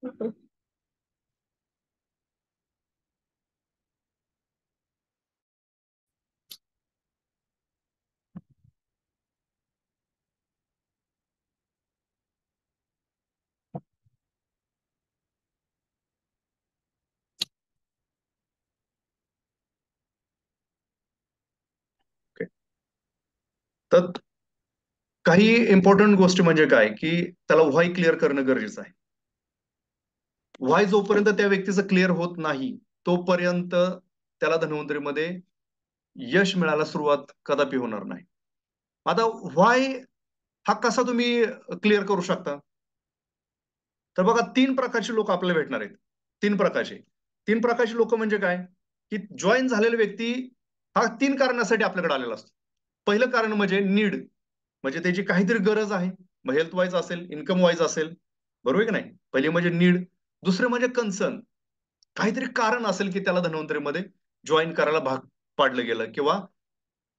तर काही इम्पॉर्टंट गोष्टी म्हणजे काय, की त्याला व्हाय क्लिअर करणं गरजेचं आहे. व्हाय जोपर्यंत त्या व्यक्तीचं क्लिअर होत नाही, तोपर्यंत त्याला धन्वंतरीमध्ये यश मिळायला सुरुवात कदापि होणार नाही. आता व्हाय हा कसा तुम्ही क्लिअर करू शकता? तर बघा 3 प्रकारचे लोक आपल्याला भेटणार आहेत. 3 प्रकारचे. 3 प्रकारचे लोक म्हणजे काय? की जॉइन झालेला व्यक्ती हा 3 कारणासाठी आपल्याकडे आलेला असतो. पहिलं कारण म्हणजे नीड. म्हणजे त्याची काहीतरी गरज आहे. मग हेल्थ वाईज असेल, इन्कम वाईज असेल. बरोबर आहे की नाही? पहिली म्हणजे नीड. दुसरं म्हणजे कन्सर्न. काहीतरी कारण असेल की त्याला धन्वंतरीमध्ये जॉइन करायला भाग पाडलं गेलं किंवा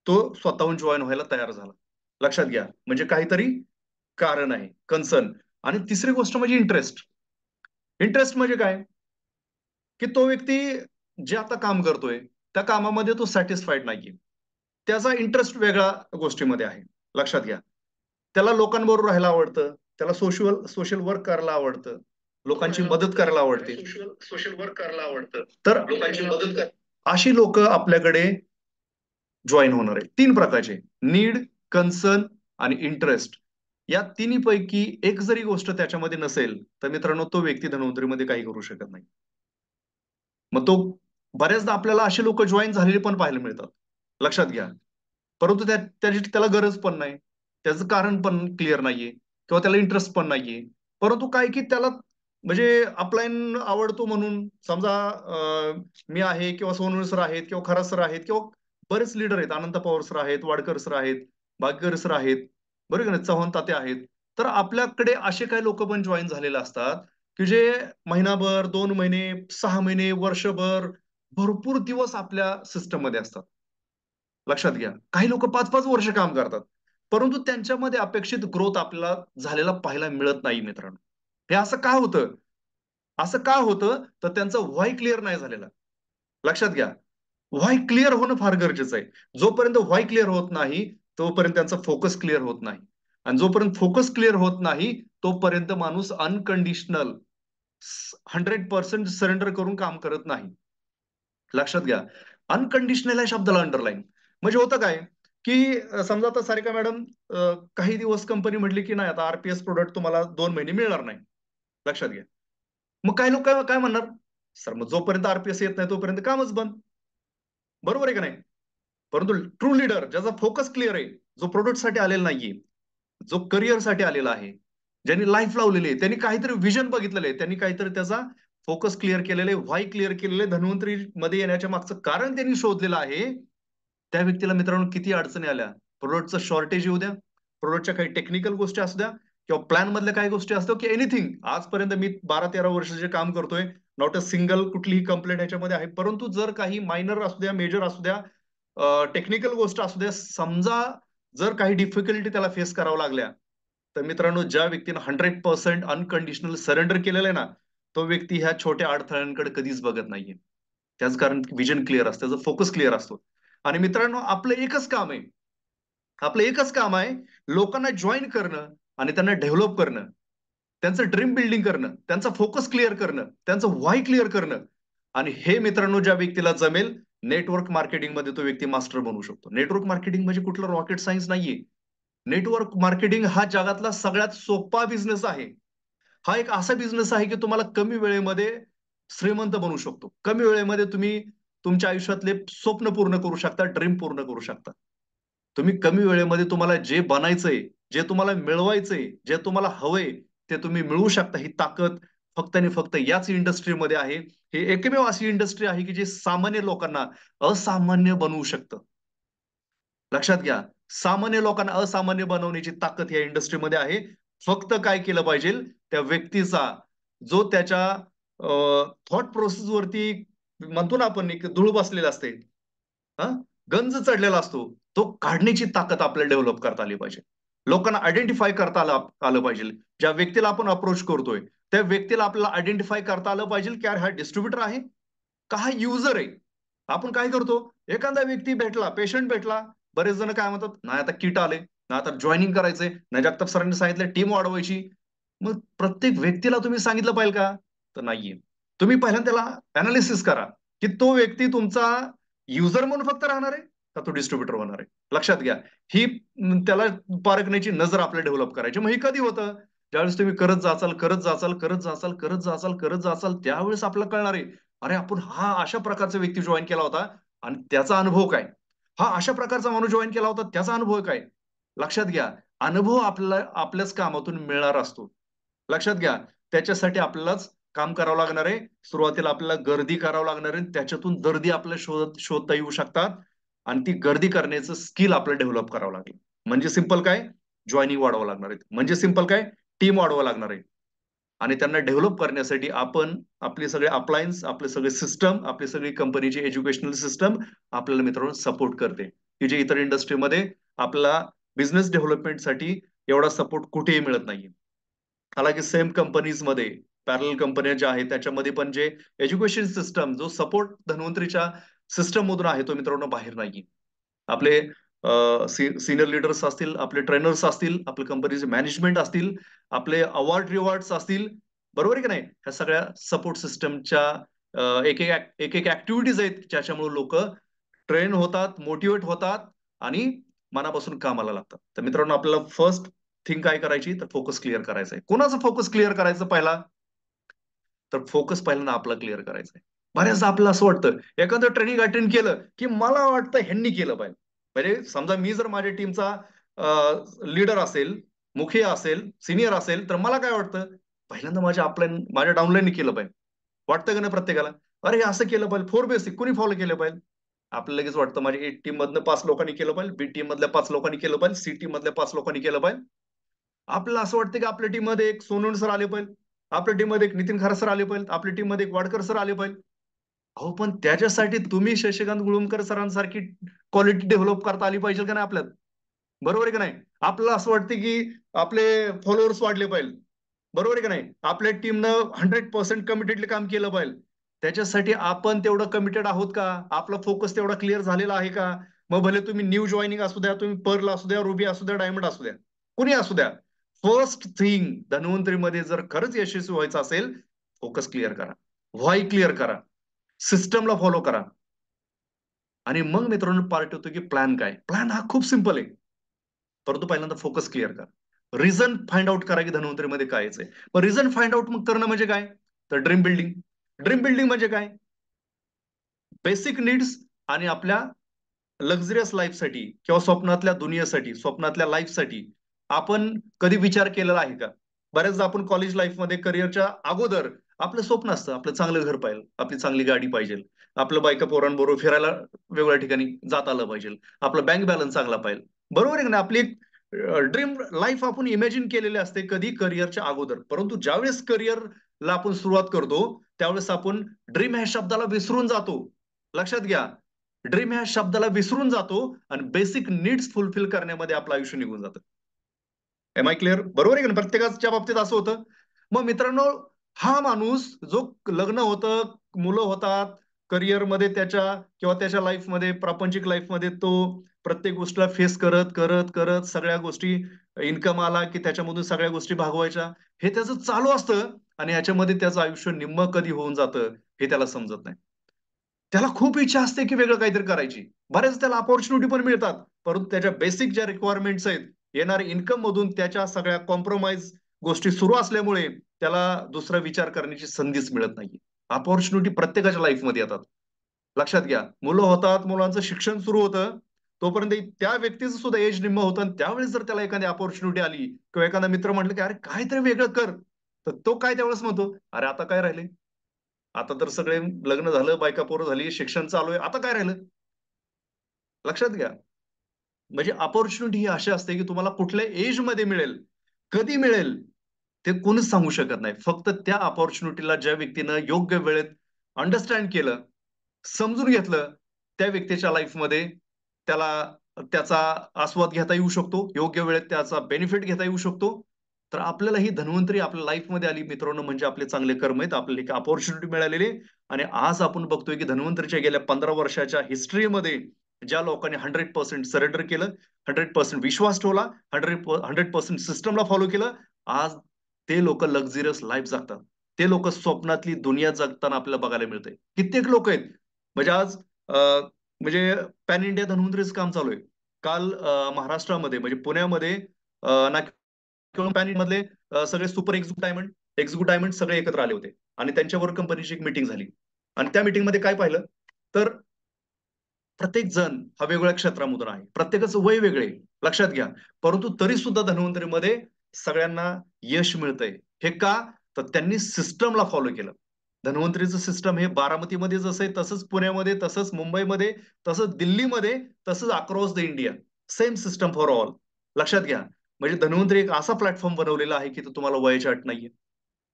तो स्वतःहून जॉइन व्हायला तयार झाला. लक्षात घ्या. म्हणजे काहीतरी कारण आहे, कन्सर्न. आणि तिसरी गोष्ट म्हणजे इंटरेस्ट. इंटरेस्ट म्हणजे काय? की तो व्यक्ती जे आता काम करतोय, त्या कामामध्ये तो सॅटिस्फाईड नाहीये. त्याचा इंटरेस्ट वेगळ्या गोष्टीमध्ये आहे. लक्षात घ्या. त्याला लोकांबरोबर राहायला आवडतं. त्याला सोशल सोशल वर्क करायला आवडतं. लोकांची मदत करायला आवडते. सोशल वर्क करायला आवडतं. तर लोकांची मदत कर. अशी लोकं आपल्याकडे जॉइन होणार आहेत. 3 प्रकारचे. नीड, कन्सर्न आणि इंटरेस्ट. या तिन्हीपैकी एक जरी गोष्ट त्याच्यामध्ये नसेल, तर मित्रांनो तो व्यक्ती धन्वंतरीमध्ये काही करू शकत नाही. मग तो बऱ्याचदा आपल्याला अशी लोकं जॉइन झालेली पण पाहायला मिळतात. लक्षात घ्या. परंतु त्याची त्याला गरज पण नाही. त्याचं कारण पण क्लिअर नाहीये किंवा त्याला इंटरेस्ट पण नाहीये. परंतु काय की त्याला म्हणजे अपलाईन आवडतो म्हणून समजा मी आहे किंवा सोनवणे सर आहेत किंवा खरात सर आहेत किंवा बरेच लीडर आहेत. अनंत पवार सर आहेत, वाडकर सर आहेत, भाग्यकर सर आहेत, बरोबर आहे ना, चव्हाण तात्या आहेत. तर आपल्याकडे असे काही लोकं पण जॉइन झालेले असतात, की जे महिनाभर, 2 महिने, 6 महिने, वर्षभर, भरपूर दिवस आपल्या सिस्टममध्ये असतात. लक्षात घ्या. काही लोकं 5-5 वर्ष काम करतात. परंतु त्यांच्यामध्ये अपेक्षित ग्रोथ आपल्याला झालेला पाहायला मिळत नाही मित्रांनो. हे असं का होतं? असं का होतं? तर त्यांचा व्हाय क्लिअर नाही झालेला. लक्षात घ्या. व्हाय क्लिअर होणं फार गरजेचं आहे. जोपर्यंत व्हाय क्लिअर होत नाही, तोपर्यंत त्यांचा फोकस क्लिअर होत नाही. आणि जोपर्यंत फोकस क्लिअर होत नाही, तोपर्यंत माणूस अनकंडिशनल 100% सरेंडर करून काम करत नाही. लक्षात घ्या. अनकंडिशनल या शब्दाला अंडरलाईन. म्हणजे होतं काय, की समजा आता सारिका मॅडम काही दिवस कंपनी म्हटली, की नाही आता आर-पी-एस प्रॉडक्ट तुम्हाला 2 महिने मिळणार नाही. लक्षात घ्या. मग काही लोक काय काय म्हणणार? सर मग जोपर्यंत आर येत नाही तोपर्यंत कामच बंद. बरोबर आहे का नाही? परंतु ट्रू लीडर ज्याचा फोकस क्लिअर आहे, जो प्रॉडक्टसाठी आलेला नाहीये, जो करिअरसाठी आलेला आहे, ज्यांनी लाईफ लावलेली आहे, त्यांनी काहीतरी व्हिजन बघितलेलं आहे, त्यांनी काहीतरी त्याचा फोकस क्लिअर केलेला आहे, व्हाय क्लिअर केलेलं आहे, धन्वंतरीमध्ये येण्याच्या मागचं कारण त्यांनी शोधलेलं आहे. त्या व्यक्तीला मित्रांनो किती अडचणी आल्या, प्रोडक्टचं शॉर्टेज येऊ द्या, प्रोडक्टच्या काही टेक्निकल गोष्टी असू द्या किंवा प्लॅन मधल्या काही गोष्टी असतात की एनिथिंग. आजपर्यंत मी 12-13 वर्ष जे काम करतोय, नॉट अ सिंगल कुठलीही कंप्लेंट याच्यामध्ये आहे. परंतु जर काही मायनर असू द्या, मेजर असू द्या, टेक्निकल गोष्ट असू द्या, समजा जर काही डिफिकल्टी त्याला फेस करावं लागल्या, तर मित्रांनो ज्या व्यक्तीनं 100% अनकंडिशनल सरेंडर केलेलं आहे ना, तो व्यक्ती ह्या छोट्या अडथळ्यांकडे कधीच बघत नाहीये. त्याच कारण विजन क्लिअर असतं, त्याचा फोकस क्लिअर असतो. आणि मित्रांनो आपलं एकच काम आहे. आपलं एकच काम आहे, लोकांना जॉइन करणं आणि त्यांना डेव्हलप करणं. त्यांचं ड्रीम बिल्डिंग करणं, त्यांचा फोकस क्लिअर करणं, त्यांचं व्हाय क्लिअर करणं. आणि हे मित्रांनो ज्या व्यक्तीला जमेल, नेटवर्क मार्केटिंगमध्ये तो व्यक्ती मास्टर बनू शकतो. नेटवर्क मार्केटिंग म्हणजे कुठलं रॉकेट सायन्स नाहीये. नेटवर्क मार्केटिंग हा जगातला सगळ्यात सोपा बिझनेस आहे. हा एक असा बिझनेस आहे की तुम्हाला कमी वेळेमध्ये श्रीमंत बनवू शकतो. कमी वेळेमध्ये तुम्ही तुमच्या आयुष्यातले स्वप्न पूर्ण करू शकता, ड्रीम पूर्ण करू शकता. तुम्ही कमी वेळेमध्ये तुम्हाला जे बनायचंय, जे तुम्हाला मिळवायचंय, जे तुम्हाला हवंय, ते तुम्ही मिळवू शकता. ही ताकद फक्त आणि फक्त याच इंडस्ट्रीमध्ये आहे. ही एकमेव अशी इंडस्ट्री आहे की जी सामान्य लोकांना असामान्य बनवू शकतं. लक्षात घ्या. सामान्य लोकांना असामान्य बनवण्याची ताकद या इंडस्ट्रीमध्ये आहे. फक्त काय केलं पाहिजे, त्या व्यक्तीचा जो त्याच्या थॉट प्रोसेस वरती म्हणतो ना आपण एक धूळ बसलेला असते. हां, गंज चढलेला असतो. तो काढण्याची ताकद आपल्याला डेव्हलप करता आली पाहिजे. लोकांना आयडेंटिफाय करता आलं आलं पाहिजे. ज्या व्यक्तीला आपण अप्रोच करतोय, त्या व्यक्तीला आपल्याला आयडेंटिफाय करता आलं पाहिजे की हा डिस्ट्रीब्युटर आहे का हा युजर आहे. आपण काय करतो, एखादा व्यक्ती भेटला, पेशंट भेटला, बरेच जण काय म्हणतात, नाही आता किट आले, ना आता जॉईनिंग करायचंय, नाही जगताप सरांनी सांगितलं टीम वाढवायची. मग प्रत्येक व्यक्तीला तुम्ही सांगितलं पाहिजे का? तर नाहीये. तुम्ही पहिल्यांदा त्याला अनालिसिस करा की तो व्यक्ती तुमचा युजर म्हणून फक्त राहणार आहे का तो डिस्ट्रीब्युटर होणार आहे. लक्षात घ्या, ही त्याला पारखण्याची नजर आपल्याला डेव्हलप करायची. मग हे कधी होतं, ज्यावेळेस तुम्ही करत जाचाल करत जाचाल करत जाचाल करत जाचाल करत जाचाल त्यावेळेस आपल्याला कळणार आहे, अरे आपण हा अशा प्रकारचा व्यक्ती जॉईन केला होता आणि त्याचा अनुभव काय, हा अशा प्रकारचा माणूस जॉईन केला होता त्याचा अनुभव काय. लक्षात घ्या, अनुभव आपल्याला आपल्याच कामातून मिळणार असतो. लक्षात घ्या, त्याच्यासाठी आपल्यालाच काम करावं लागणार आहे. सुरुवातीला आपल्याला गर्दी करावं लागणार आहे, त्याच्यातून दर्दी आपल्याला शोधता येऊ शकतात आणि ती गर्दी करण्याचं स्किल आपल्याला डेव्हलप करावं लागेल. म्हणजे सिंपल काय, जॉईनिंग वाढवावं लागणार आहे. म्हणजे सिंपल काय, टीम वाढवावं लागणार आहे. आणि त्यांना डेव्हलप करण्यासाठी आपण आपले सगळे अप्लायन्स, आपले सगळे सिस्टम, आपली सगळी कंपनीची एज्युकेशनल सिस्टम आपल्याला मित्रांनो सपोर्ट करते, की जे इतर इंडस्ट्रीमध्ये आपला बिझनेस डेव्हलपमेंटसाठी एवढा सपोर्ट कुठेही मिळत नाहीये. हालाकी सेम कंपनीजमध्ये पॅरल कंपन्या ज्या आहेत त्याच्यामध्ये पण जे एज्युकेशन सिस्टम जो सपोर्ट धन्वंतरीच्या सिस्टम मधून आहे तो मित्रांनो बाहेर नाहीये. आपले सिनियर लीडर्स असतील, आपले ट्रेनर्स असतील, आपल्या कंपनीचे मॅनेजमेंट असतील, आपले अवॉर्ड रिवॉर्ड्स असतील, बरोबर आहे की नाही, ह्या सगळ्या सपोर्ट सिस्टमच्या एक एक एक ऍक्टिव्हिटीज आहेत ज्याच्यामुळे लोक ट्रेन होतात, मोटिवेट होतात आणि मनापासून कामाला लागतात. तर मित्रांनो आपल्याला फर्स्ट थिंग काय करायची, तर फोकस क्लिअर करायचा आहे. कोणाचा फोकस क्लिअर करायचं पहिला, तर फोकस पहिल्यांदा आपला क्लिअर करायचा आहे. बऱ्याचदा आपल्याला असं वाटतं, एखादं ट्रेनिंग अटेंड केलं की मला वाटतं ह्यांनी केलं पाहिजे. म्हणजे समजा मी जर माझ्या टीमचा लीडर असेल, मुखिया असेल, सिनियर असेल, तर मला काय वाटतं, पहिल्यांदा माझ्या डाऊनलाईननी केलं पाहिजे. वाटतं का नाही प्रत्येकाला, अरे हे असं केलं पाहिजे, फोर बेसिक कुणी फॉलो केलं पाहिजे. आपल्याला लगेच वाटतं माझ्या ए टीम मधनं 5 लोकांनी केलं पाहिजे, बी टीम मधल्या 5 लोकांनी केलं पाहिजे, सी टीम मधल्या 5 लोकांनी केलं पाहिजे. आपल्याला असं वाटतं की आपल्या टीम मध्ये एक सोनवणे सर आले पाहिजे, आपल्या टीम मध्ये एक नितीन खरा सर आले पाहिजे, आपल्या टीम मध्ये एक वाडकर सर आले पाहिजे. अहो पण त्याच्यासाठी तुम्ही शशिकांत गुळुमकर सरांसारखी क्वालिटी डेव्हलप करता आली पाहिजे का नाही आपल्यात. बरोबर आहे का नाही. आपल्याला असं वाटतं की आपले फॉलोअर्स वाढले पाहिजे, बरोबर आहे का नाही. आपल्या टीमनं 100% कमिटेडली काम केलं पाहिजे. त्याच्यासाठी आपण तेवढं कमिटेड आहोत का, आपला फोकस तेवढा क्लिअर झालेला आहे का. मग भले तुम्ही न्यू जॉईनिंग असू द्या, तुम्ही पर्ल असू द्या, रुबी असू द्या, डायमंड असू द्या, कुणी असू द्या, फर्स्ट थिंग धन्वंतरीमध्ये जर खरंच यशस्वी व्हायचं असेल, फोकस क्लिअर करा, व्हाय क्लिअर करा, सिस्टमला फॉलो करा. आणि मग मित्रांनो पार्ट होतो की प्लॅन काय. प्लॅन हा खूप सिंपल आहे, परंतु पहिल्यांदा फोकस क्लिअर करा. रिझन फाइंड आउट करा की धन्वंतरीमध्ये काय आहे. मग रिझन फाइंड आउट मग करणं म्हणजे काय, तर ड्रीम बिल्डिंग. ड्रीम बिल्डिंग म्हणजे काय, बेसिक नीड्स आणि आपल्या लक्झरियस लाईफसाठी किंवा स्वप्नातल्या दुनियेसाठी, स्वप्नातल्या लाईफसाठी आपण कधी विचार केलेला आहे का. बऱ्याचदा आपण कॉलेज लाईफमध्ये करिअरच्या अगोदर आपलं स्वप्न असतं, आपलं चांगलं घर पाहिजे, आपली चांगली गाडी पाहिजे, आपलं बायका पोरांबरोबर फिरायला वेगवेगळ्या ठिकाणी जात आलं पाहिजे, आपलं बँक बॅलन्स चांगला पाहिजे. बरोबर आहे ना, आपली एक ड्रीम लाईफ आपण इमॅजिन केलेली असते कधी करिअरच्या अगोदर. परंतु ज्यावेळेस करिअरला आपण सुरुवात करतो त्यावेळेस आपण ड्रीम ह्या शब्दाला विसरून जातो. लक्षात घ्या, ड्रीम ह्या शब्दाला विसरून जातो आणि बेसिक नीड्स फुलफिल करण्यामध्ये आपलं आयुष्य निघून जातं. Am I clear. बरोबर आहे का, प्रत्येकाच्या बाबतीत असं होतं. मग मित्रांनो, हा माणूस जो लग्न होतं, मुलं होतात, करिअरमध्ये त्याच्या किंवा त्याच्या लाईफमध्ये, प्रापंचिक लाईफमध्ये तो प्रत्येक गोष्टीला फेस करत करत करत सगळ्या गोष्टी, इन्कम आला की त्याच्यामधून सगळ्या गोष्टी भागवायच्या, हे त्याचं चालू असतं. आणि याच्यामध्ये त्याचं आयुष्य निम्म कधी होऊन जातं हे त्याला समजत नाही. त्याला खूप इच्छा असते की वेगळं काहीतरी करायची, बऱ्याच त्याला अपॉर्च्युनिटी पण मिळतात, परंतु त्याच्या बेसिक ज्या रिक्वायरमेंट्स आहेत, येणारे इन्कम मधून त्याच्या सगळ्या कॉम्प्रोमाइज गोष्टी सुरू असल्यामुळे त्याला दुसरा विचार करण्याची संधीच मिळत नाही. अपॉर्च्युनिटी प्रत्येकाच्या लाईफमध्ये येतात. लक्षात घ्या, मुलं होतात, मुलांचं शिक्षण सुरू होतं, तोपर्यंत त्या व्यक्तीचं सुद्धा एज निम्म होतं आणि त्यावेळेस जर त्याला एखादी अपॉर्च्युनिटी आली किंवा एखादा मित्र म्हटलं की अरे काहीतरी वेगळं कर, तर तो काय त्यावेळेस म्हणतो, अरे आता काय राहिले, आता तर सगळे लग्न झालं, बायका पोरं झाली, शिक्षण चालू आहे, आता काय राहिलं. लक्षात घ्या, म्हणजे अपॉर्च्युनिटी ही अशी असते की तुम्हाला कुठल्या एज मध्ये मिळेल, कधी मिळेल, ते कोणीच सांगू शकत नाही. फक्त त्या अपॉर्च्युनिटीला ज्या व्यक्तीनं योग्य वेळेत अंडरस्टँड केलं, समजून घेतलं, त्या व्यक्तीच्या लाईफमध्ये त्याला त्याचा आस्वाद घेता येऊ शकतो, योग्य वेळेत त्याचा बेनिफिट घेता येऊ शकतो. तर आपल्याला ही धन्वंतरी आपल्या लाईफमध्ये आली मित्रांनो, म्हणजे आपले चांगले कर्म आहेत. आपल्याला एक अपॉर्च्युनिटी मिळालेली आहे आणि आज आपण बघतोय की धन्वंतरीच्या गेल्या 15 वर्षाच्या हिस्ट्रीमध्ये ज्या लोकांनी 100% सरेंडर केलं, 100% विश्वास ठेवला, 100% सिस्टमला फॉलो केलं, आज ते लोक लक्झरियस लाईफ जगतात. ते लोक स्वप्नातली दुनिया जगताना आपल्याला बघायला मिळतंय. कित्येक लोक आहेत. म्हणजे आज म्हणजे पॅन इंडिया धन्वंतरीचं काम चालू आहे. काल महाराष्ट्रामध्ये म्हणजे पुण्यामध्ये ना पॅन मधले सगळे सुपर एक्झिक्यूटिव्ह डायमंड सगळे एकत्र आले होते आणि त्यांच्यावर कंपनीची एक मीटिंग झाली. आणि त्या मीटिंगमध्ये काय पाहिलं तर प्रत्येक जण हा वेगवेगळ्या क्षेत्रामधून आहे. प्रत्येकाचं वय वेगळे लक्षात घ्या. परंतु तरी सुद्धा धन्वंतरीमध्ये सगळ्यांना यश मिळतंय. हे का? तर त्यांनी सिस्टमला फॉलो केलं. धन्वंतरीचं सिस्टम हे बारामतीमध्ये जसं आहे, तसंच पुण्यामध्ये, तसंच मुंबईमध्ये, तसंच दिल्लीमध्ये, तसंच across the India. Same system for all. लक्षात घ्या. म्हणजे धन्वंतरी एक असा प्लॅटफॉर्म बनवलेला आहे, की तो तुम्हाला वयाची अट नाहीये.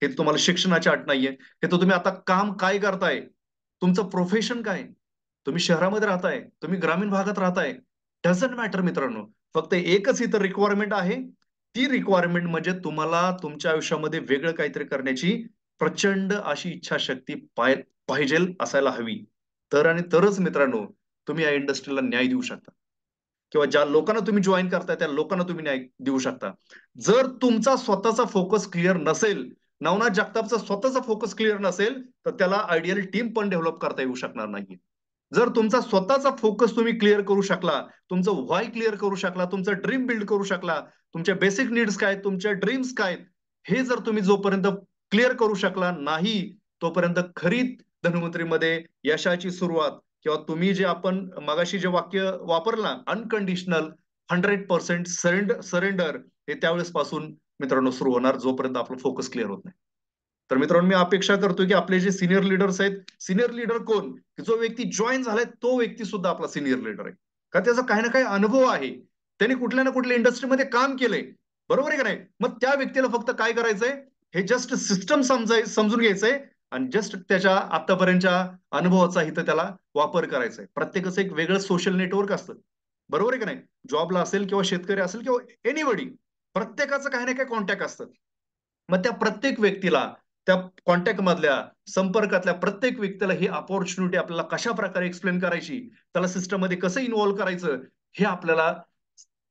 हे तुम्हाला शिक्षणाची अट नाहीये. हे तर तुम्ही आता काम काय करताय? तुमचं प्रोफेशन काय? तुम्ही शहरामध्ये राहताय, तुम्ही ग्रामीण भागात राहताय. डझंट मॅटर मित्रांनो. फक्त एकच इथं रिक्वायरमेंट आहे. ती रिक्वायरमेंट म्हणजे तुम्हाला तुमच्या आयुष्यामध्ये वेगळं काहीतरी करण्याची प्रचंड अशी इच्छाशक्ती पाहिजेल असायला हवी. तर आणि तरच मित्रांनो, तुम्ही या इंडस्ट्रीला न्याय देऊ शकता. किंवा ज्या लोकांना तुम्ही जॉइन करताय त्या लोकांना तुम्ही न्याय देऊ शकता. जर तुमचा स्वतःचा फोकस क्लिअर नसेल, नवनाथ जगतापचा स्वतःचा फोकस क्लिअर नसेल, तर त्याला आयडियल टीम पण डेव्हलप करता येऊ शकणार नाही. जर तुमचा स्वतःचा फोकस तुम्ही क्लिअर करू शकला, तुमचं व्हाय क्लिअर करू शकला, तुमचं ड्रीम बिल्ड करू शकला, तुमच्या बेसिक नीड्स काय, तुमच्या ड्रीम्स काय, हे जर तुम्ही जोपर्यंत क्लिअर करू शकला नाही, तोपर्यंत खरी धन्वंतरीमध्ये यशाची सुरुवात किंवा तुम्ही जे आपण मगाशी जे वाक्य वापरला अनकंडिशनल 100% सरेंडर हे त्यावेळेस पासून मित्रांनो सुरू होणार जोपर्यंत आपला फोकस क्लिअर होत नाही. तर मित्रांनो मी अपेक्षा करतो की आपले जे सिनियर लीडर्स आहेत, सिनियर लीडर कोण? जो व्यक्ती जॉईन झालाय तो व्यक्ती सुद्धा आपला सिनियर लीडर आहे. का त्याचा काही ना काही अनुभव आहे. त्याने कुठल्या ना कुठल्या इंडस्ट्रीमध्ये काम केलंय. बरोबर आहे का नाही? मग त्या व्यक्तीला फक्त काय करायचंय? हे जस्ट सिस्टम समजून घ्यायचंय आणि जस्ट त्याच्या आतापर्यंतच्या अनुभवाचा इथं त्याला वापर करायचा आहे. प्रत्येकाचं एक वेगळं सोशल नेटवर्क असतं. बरोबर आहे का नाही? जॉबला असेल किंवा शेतकरी असेल किंवा एनीबडी प्रत्येकाचं काही ना काही कॉन्टॅक्ट असतं. मग त्या प्रत्येक व्यक्तीला त्या कॉन्टॅक्ट मधल्या संपर्कातल्या प्रत्येक व्यक्तीला ही अपॉर्च्युनिटी आपल्याला कशा प्रकारे एक्सप्लेन करायची, त्याला सिस्टम मध्ये कसं इन्व्हॉल्व करायचं हे आपल्याला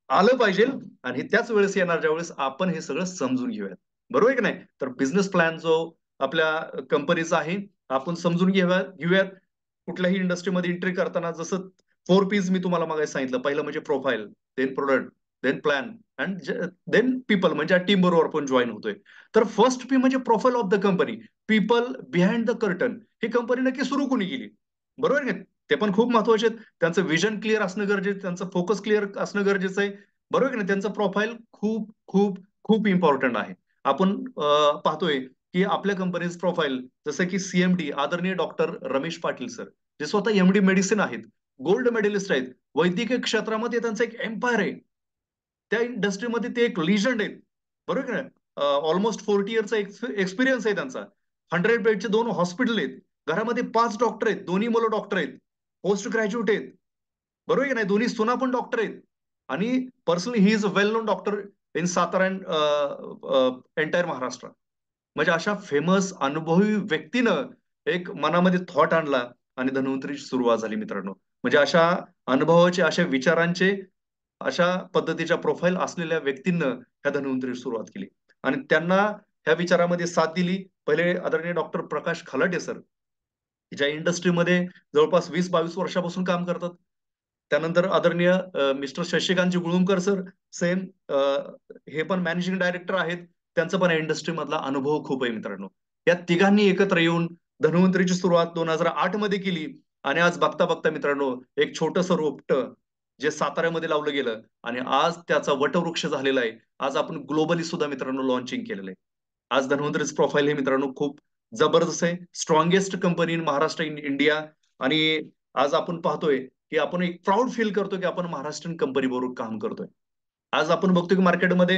आलं पाहिजे आणि त्याच वेळेस येणार ज्या वेळेस आपण हे सगळं समजून घेऊयात. बरोबर आहे की नाही? तर बिझनेस प्लॅन जो आपल्या कंपनीचा आहे आपण समजून घेऊयात. कुठल्याही इंडस्ट्रीमध्ये एंट्री करताना जसं 4 Ps मी तुम्हाला मागे सांगितलं. पहिलं म्हणजे profile, then product, then plan and then people म्हणजे टीम बरोबर आपण जॉईन होतोय. तर फर्स्ट पी म्हणजे profile of the company. People behind the curtain. ही कंपनी नक्की सुरू कोणी केली? बरोबर आहे? ते पण खूप महत्वाचे आहेत. त्यांचं विजन क्लिअर असणं गरजेचं, त्यांचं फोकस क्लिअर असणं गरजेचं आहे. बरोबर की नाही? त्यांचं प्रोफाईल खूप खूप खूप इम्पॉर्टंट आहे. आपण पाहतोय की आपल्या कंपनीचं प्रोफाईल जसं की सीएमडी आदरणीय डॉक्टर रमेश पाटील सर, जे स्वतः एमडी मेडिसिन आहेत, गोल्ड मेडलिस्ट आहेत. वैद्यकीय क्षेत्रामध्ये त्यांचं एक एम्पायर आहे. त्या इंडस्ट्रीमध्ये ते एक लिजंड आहेत. बरोबर आहे ना? ऑलमोस्ट 40 इयरचा एक्सपिरियन्स आहे त्यांचा. 100 बेडचे 2 हॉस्पिटल आहेत. घरामध्ये 5 डॉक्टर आहेत. दोन्ही मुलं डॉक्टर आहेत. पोस्ट ग्रॅज्युएट आहेत. बरोबर आहे की नाही? दोन्ही सुना पण डॉक्टर आहेत. आणि personally he is a well non doctor in Satara and entire Maharashtra. म्हणजे अशा फेमस अनुभवी व्यक्तीनं एक मनामध्ये थॉट आणला आणि धन्वंतरीची सुरुवात झाली मित्रांनो. म्हणजे अशा अनुभवाचे, अशा विचारांचे, अशा पद्धतीच्या प्रोफाईल असलेल्या व्यक्तींना ह्या धन्वंतरीची सुरुवात केली. आणि त्यांना ह्या विचारामध्ये साथ दिली पहिले आदरणीय डॉक्टर प्रकाश खलाटे सर, ज्या इंडस्ट्रीमध्ये जवळपास 20-22 वर्षापासून काम करतात. त्यानंतर आदरणीय मिस्टर शशिकांतजी गुळुंकर सर, सेम हे पण मॅनेजिंग डायरेक्टर आहेत. त्यांचा पण इंडस्ट्री मधला अनुभव खूप आहे मित्रांनो. या तिघांनी एकत्र येऊन धन्वंतरीची सुरुवात 2008 मध्ये केली आणि आज बघता बघता मित्रांनो एक छोटंसं रोपटं जे साताऱ्यामध्ये लावलं गेलं आणि आज त्याचा वटवृक्ष झालेला आहे. आज आपण ग्लोबली सुद्धा मित्रांनो लॉन्चिंग केलेलं आहे. आज धन्वंतरीच प्रोफाईल हे मित्रांनो खूप जबरदस्त आहे. Strongest company in Maharashtra in India. आणि आज आपण पाहतोय की आपण एक प्राऊड फील करतो की आपण महाराष्ट्रीयन कंपनी बरोबर काम करतोय. आज आपण बघतो की मार्केटमध्ये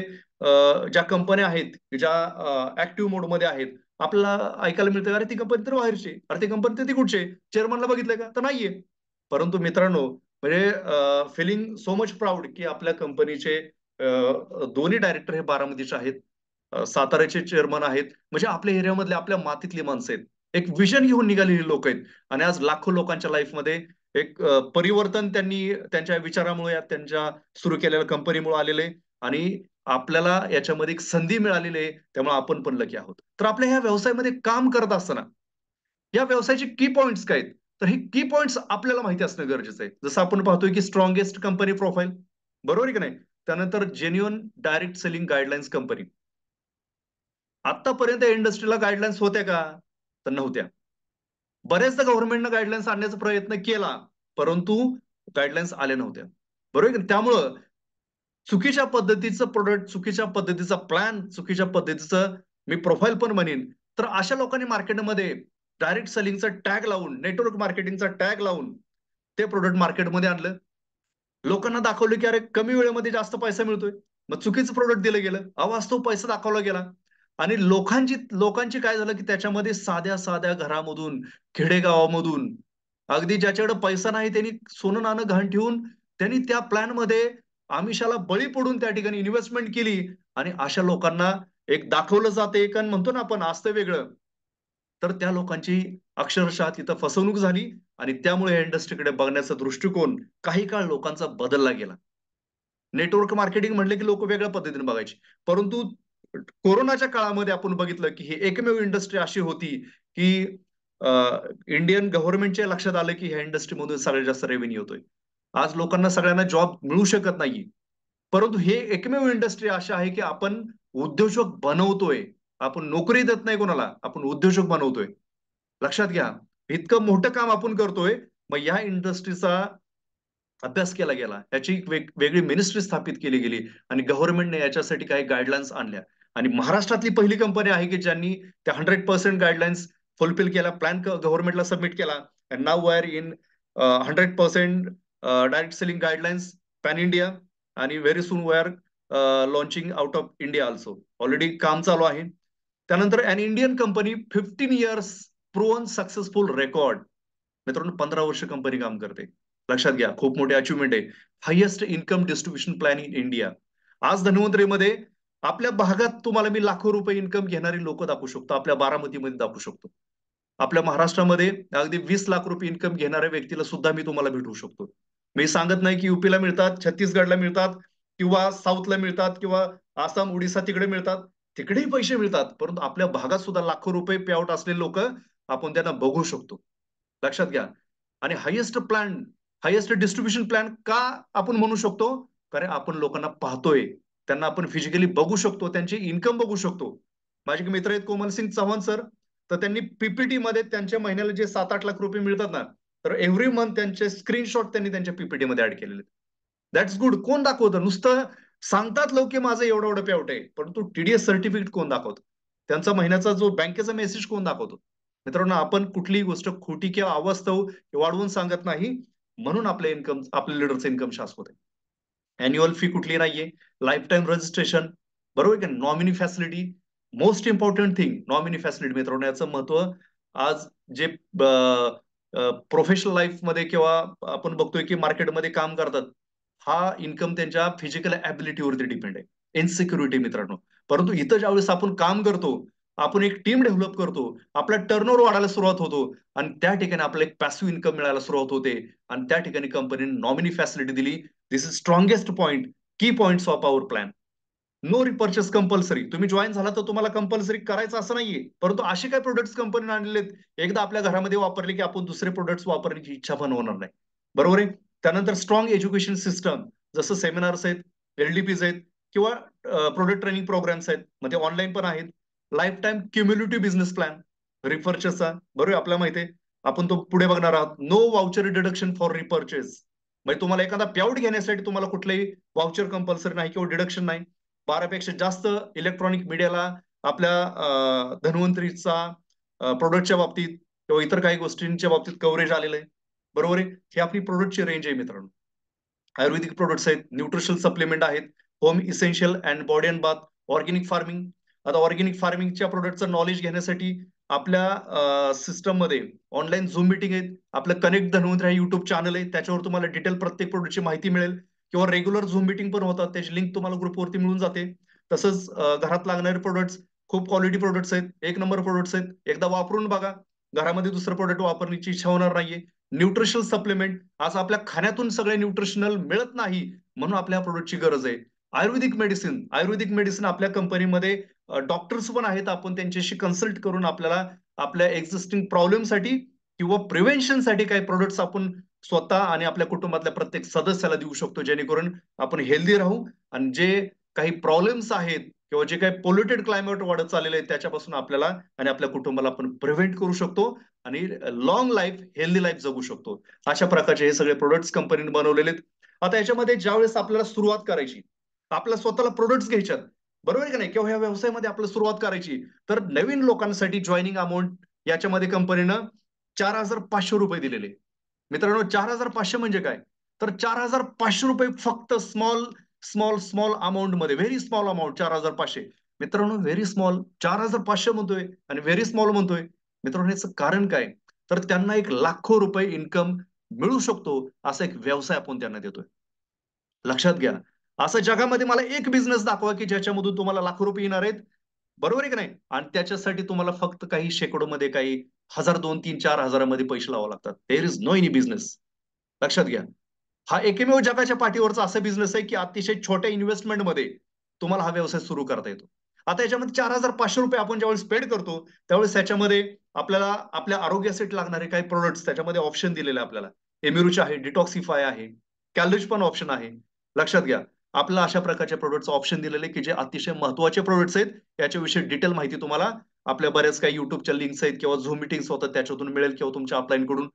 ज्या कंपन्या आहेत, ज्या ऍक्टिव्ह मोडमध्ये आहेत, आपल्याला ऐकायला मिळतं, अरे ती कंपनी तर बाहेरची, अरे ती कंपनी तर ती कुठची, चेअरमनला बघितलंय का? तर नाहीये. परंतु मित्रांनो म्हणजे फिलिंग सो मच प्राऊड की आपल्या कंपनीचे दोन्ही डायरेक्टर हे बारामतीचे आहेत. साताऱ्याचे चेअरमन आहेत. म्हणजे आपल्या एरियामधले, आपल्या मातीतली माणसं आहेत. एक विजन घेऊन निघालेली लोक आहेत आणि आज लाखो लोकांच्या लाईफमध्ये एक परिवर्तन त्यांनी त्यांच्या विचारामुळे, त्यांच्या सुरू केलेल्या कंपनीमुळे आलेले आहे आणि आपल्याला याच्यामध्ये एक संधी मिळालेली आहे. त्यामुळे आपण पण लकी आहोत. तर आपल्या ह्या व्यवसायामध्ये काम करत असताना या व्यवसायाचे की पॉइंट्स काय आहेत? तर हे की पॉइंट्स आपल्याला माहिती असणं गरजेचं आहे. जसं आपण पाहतोय की स्ट्रॉंगेस्ट कंपनी प्रोफाईल, बरोबर आहे की नाही? त्यानंतर genuine direct selling guidelines company. आतापर्यंत इंडस्ट्रीला गाईडलाईन्स होत्या का? तर नव्हत्या. बऱ्याचदा गव्हर्नमेंटनं गाईडलाईन्स आणण्याचा प्रयत्न केला, परंतु गाईडलाईन्स आल्या नव्हत्या. बरोबर आहे की नाही? त्यामुळं चुकीच्या पद्धतीचं प्रोडक्ट, चुकीच्या पद्धतीचा प्लॅन, चुकीच्या पद्धतीचं मी प्रोफाईल पण म्हणेन. तर अशा लोकांनी मार्केटमध्ये डायरेक्ट सेलिंगचा टॅग लावून, नेटवर्क मार्केटिंगचा टॅग लावून ते प्रोडक्ट मार्केटमध्ये आणलं. लोकांना दाखवलं की अरे कमी वेळेमध्ये जास्त पैसा मिळतोय. मग चुकीचं प्रोडक्ट दिलं गेलं. अवास्तव पैसा दाखवला गेला. आणि लोकांची लोकांची काय झालं की त्याच्यामध्ये साध्या-साध्या घरामधून, खेडेगावामधून, अगदी ज्याच्याकडे पैसा नाही त्यांनी सोनं-नाणं गहाण ठेवून त्यांनी त्या प्लॅनमध्ये आमिषाला बळी पडून त्या ठिकाणी इन्व्हेस्टमेंट केली आणि अशा लोकांना एक दाखवलं जाते एक आणि म्हणतो ना आपण असतं वेगळं. तर त्या लोकांची अक्षरशः तिथं फसवणूक झाली आणि त्यामुळे या इंडस्ट्रीकडे बघण्याचा दृष्टिकोन काही काळ लोकांचा बदलला गेला. नेटवर्क मार्केटिंग म्हटलं की लोक वेगळ्या पद्धतीने बघायचे. परंतु कोरोनाच्या काळामध्ये आपण बघितलं की ही एकमेव इंडस्ट्री अशी होती की इंडियन गव्हर्नमेंटच्या लक्षात आलं की ह्या इंडस्ट्रीमधून सगळ्यात जास्त रेव्हेन्यू होतोय. आज लोकांना सगळ्यांना जॉब मिळू शकत नाहीये. परंतु हे एकमेव इंडस्ट्री अशी आहे की आपण उद्योजक बनवतोय. आपण नोकरी देत नाही कोणाला, आपण उद्योजक बनवतोय. लक्षात घ्या. इतकं मोठं काम आपण करतोय. मग या इंडस्ट्रीचा अभ्यास केला गेला. याची एक वेगळी मिनिस्ट्री स्थापित केली गेली आणि गव्हर्नमेंटने याच्यासाठी काही गाईडलाईन्स आणल्या. आणि महाराष्ट्रातली पहिली कंपनी आहे की ज्यांनी त्या 100% गाईडलाईन्स फुलफिल केला. प्लॅन गव्हर्नमेंटला सबमिट केला. And now we are in 100% direct selling guidelines pan India आणि very soon we are launching out of India also. Already काम चालू आहे. त्यानंतर an Indian company 15 years proven successful record. मित्रांनो 15 वर्ष कंपनी काम करते. लक्षात घ्या खूप मोठी अचिव्हमेंट आहे. Highest income distribution plan in India. आज धन्वंतरीमध्ये आपल्या भागात तुम्हाला मी लाखो रुपये इन्कम घेणारी लोक दाखवू शकतो. आपल्या बारामतीमध्ये दाखवू शकतो. आपल्या महाराष्ट्रामध्ये अगदी 20 लाख रुपये इन्कम घेणाऱ्या व्यक्तीला सुद्धा मी तुम्हाला भेटू शकतो. मी सांगत नाही की युपीला मिळतात, छत्तीसगडला मिळतात किंवा साऊथला मिळतात किंवा आसाम, ओडिसा तिकडे मिळतात. तिकडेही पैसे मिळतात. परंतु आपल्या भागात सुद्धा लाखो रुपये पे आउट असलेले लोक आपण त्यांना बघू शकतो. लक्षात घ्या. आणि हायेस्ट डिस्ट्रीब्युशन प्लॅन का आपण म्हणू शकतो? कारण आपण लोकांना पाहतोय. त्यांना आपण फिजिकली बघू शकतो. त्यांची इन्कम बघू शकतो. माझे एक मित्र आहेत कोमल सिंग चव्हाण सर. तर त्यांनी पीपीटी मध्ये त्यांच्या महिन्याला जे 7-8 लाख रुपये मिळतात ना, तर एव्हरी मंथ त्यांचे स्क्रीनशॉट त्यांनी त्यांच्या पीपीटी मध्ये ऍड केलेले. That's good. कोण दाखवतं? नुसतं सांगतात लोक की माझं एवढं एवढं पेआउट आहे. परंतु टीडीएस सर्टिफिकेट कोण दाखवतं? त्यांचा महिन्याचा जो बँकेचा मेसेज कोण दाखवतो? मित्रांनो आपण कुठलीही गोष्ट खोटी किंवा अवास्तव वाढवून सांगत नाही. म्हणून आपले इन्कम, आपल्या लीडरचं इन्कम शाश्वत आहे. अॅन्युअल फी कुठली नाहीये. लाईफ टाईम रजिस्ट्रेशन, बरोबर आहे. Nominee facility, most important thing nominee facility. मित्रांनो याचं महत्व आज जे प्रोफेशनल लाईफ मध्ये किंवा आपण बघतोय की मार्केटमध्ये काम करतात, हा इन्कम त्यांच्या फिजिकल ऍबिलिटीवरती डिपेंड आहे. इनसिक्युरिटी मित्रांनो. परंतु इथं ज्यावेळेस आपण काम करतो, आपण एक टीम डेव्हलप करतो, आपला टर्नओव्हर वाढायला सुरुवात होतो आणि त्या ठिकाणी आपल्याला एक पॅसिव्ह इन्कम मिळायला सुरुवात होते आणि त्या ठिकाणी कंपनीने नॉमिनी फॅसिलिटी दिली. This is strongest point, key points of our plan. No repurchase compulsory. तुम्ही जॉईन झाला तर तुम्हाला कंपल्सरी करायचं असं नाहीये. परंतु असे काही प्रोडक्ट्स कंपनीने आणलेले आहेत, एकदा आपल्या घरामध्ये वापरले की आपण दुसरे प्रोडक्ट्स वापरण्याची इच्छा पण होणार नाही. बरोबर आहे. त्यानंतर स्ट्रॉंग एज्युकेशन सिस्टम, जसं सेमिनार्स आहेत, एलडीपीज आहेत किंवा प्रोडक्ट ट्रेनिंग प्रोग्राम्स आहेत. मग ते ऑनलाईन पण आहेत. Life time cumulative business plan रिपर्चेसचा, बरोबर आपल्याला माहिती आहे. आपण तो पुढे बघणार आहोत. No voucher deduction for repurchase. म्हणजे तुम्हाला एखादा प्याउट घेण्यासाठी तुम्हाला कुठलंही वाउचर कंपल्सरी नाही किंवा डिडक्शन नाही. 12 पेक्षा जास्त इलेक्ट्रॉनिक मीडियाला आपल्या धन्वंतरीचा प्रोडक्टच्या बाबतीत किंवा इतर काही गोष्टींच्या बाबतीत कव्हरेज आलेलं आहे. बरोबर आहे. ही आपली प्रोडक्टची रेंज आहे मित्रांनो. आयुर्वेदिक प्रोडक्ट्स आहेत, न्यूट्रिशनल सप्लिमेंट आहेत, home essential and body and bath, organic farming. आता ऑर्गॅनिक फार्मिंगच्या प्रोडक्टचं नॉलेज घेण्यासाठी आपल्या सिस्टममध्ये ऑनलाईन झूम मीटिंग आहेत. आपलं कनेक्ट धन्वंतरी हा युट्यूब चॅनल आहे. त्याच्यावर तुम्हाला डिटेल प्रत्येक प्रोडक्टची माहिती मिळेल किंवा रेग्युलर झूम मीटिंग पण होतात. त्याची लिंक तुम्हाला ग्रुपवरती मिळून जाते. तसंच घरात लागणारे प्रोडक्ट्स खूप क्वालिटी प्रोडक्ट्स आहेत, एक नंबर प्रोडक्ट्स आहेत. एकदा वापरून बघा, घरामध्ये दुसरं प्रोडक्ट वापरण्याची इच्छा होणार नाहीये. न्यूट्रिशनल सप्लिमेंट, आज आपल्या खाण्यातून सगळे न्यूट्रिशनल मिळत नाही, म्हणून आपल्या प्रोडक्टची गरज आहे. आयुर्वेदिक मेडिसिन आपल्या कंपनीमध्ये डॉक्टर्स पण आहेत. आपण त्यांच्याशी कन्सल्ट करून आपल्याला आपल्या एक्झिस्टिंग प्रॉब्लेमसाठी किंवा प्रिव्हेन्शनसाठी काही प्रोडक्ट्स आपण स्वतः आणि आपल्या कुटुंबातल्या प्रत्येक सदस्याला देऊ शकतो, जेणेकरून आपण हेल्दी राहू आणि जे काही प्रॉब्लेम्स आहेत किंवा जे काही पोल्युटेड क्लायमेट वाढत चाललेलं आहे त्याच्यापासून आपल्याला आणि आपल्या कुटुंबाला आपण प्रिव्हेंट करू शकतो आणि लॉंग लाईफ, हेल्दी लाईफ जगू शकतो. अशा प्रकारचे हे सगळे प्रोडक्ट्स कंपनीने बनवलेले आहेत. आता याच्यामध्ये ज्यावेळेस आपल्याला सुरुवात करायची, आपल्या स्वतःला प्रोडक्ट्स घ्यायच्यात, बरोबर आहे का नाही, किंवा ह्या व्यवसायामध्ये आपल्याला सुरुवात करायची, तर नवीन लोकांसाठी जॉईनिंग अमाऊंट याच्यामध्ये कंपनीनं ₹4,500 दिलेले. मित्रांनो, 4,500 म्हणजे काय? तर ₹4,500 फक्त स्मॉल स्मॉल स्मॉल अमाउंट मध्ये, व्हेरी स्मॉल अमाउंट 4,500. मित्रांनो, व्हेरी स्मॉल 4,500 म्हणतोय आणि व्हेरी स्मॉल म्हणतोय. मित्रांनो, याचं कारण काय? तर त्यांना एक लाखो रुपये इन्कम मिळू शकतो, असा एक व्यवसाय आपण त्यांना देतोय. लक्षात घ्या. असं जगामध्ये मला एक बिझनेस दाखवा, की ज्याच्यामधून तुम्हाला लाखो रुपये येणार आहेत. बरोबर आहे की नाही? आणि त्याच्यासाठी तुम्हाला फक्त काही शेकडोमध्ये, काही हजार, 2, 3, 4 मध्ये पैसे लावावे लागतात. There is no any business. लक्षात घ्या. हा एकमेव जगाच्या पाठीवरचा असा बिझनेस आहे, की अतिशय छोट्या इन्व्हेस्टमेंटमध्ये तुम्हाला हा व्यवसाय सुरू करता येतो. आता याच्यामध्ये ₹4,500 आपण ज्यावेळेस पेड करतो, त्यावेळेस त्याच्यामध्ये आपल्याला आपल्या आरोग्यासाठी लागणारे काही प्रोडक्ट्स त्याच्यामध्ये ऑप्शन दिलेले आहे आपल्याला. एमिरूच आहे, डिटॉक्सिफाय आहे, कॅलरीज पण ऑप्शन आहे. लक्षात घ्या. आपल्याला अशा प्रकारच्या प्रोडक्ट्स ऑप्शन दिलेले, की जे अतिशय महत्त्वाचे प्रोडक्ट्स आहेत. याच्याविषयी डिटेल माहिती तुम्हाला आपल्या बऱ्याच काही YouTubeच्या लिंक्स आहेत किंवा Zoom मीटिंग्स होतात त्याच्यातून मिळेल किंवा तुमच्या अपलाईनकडून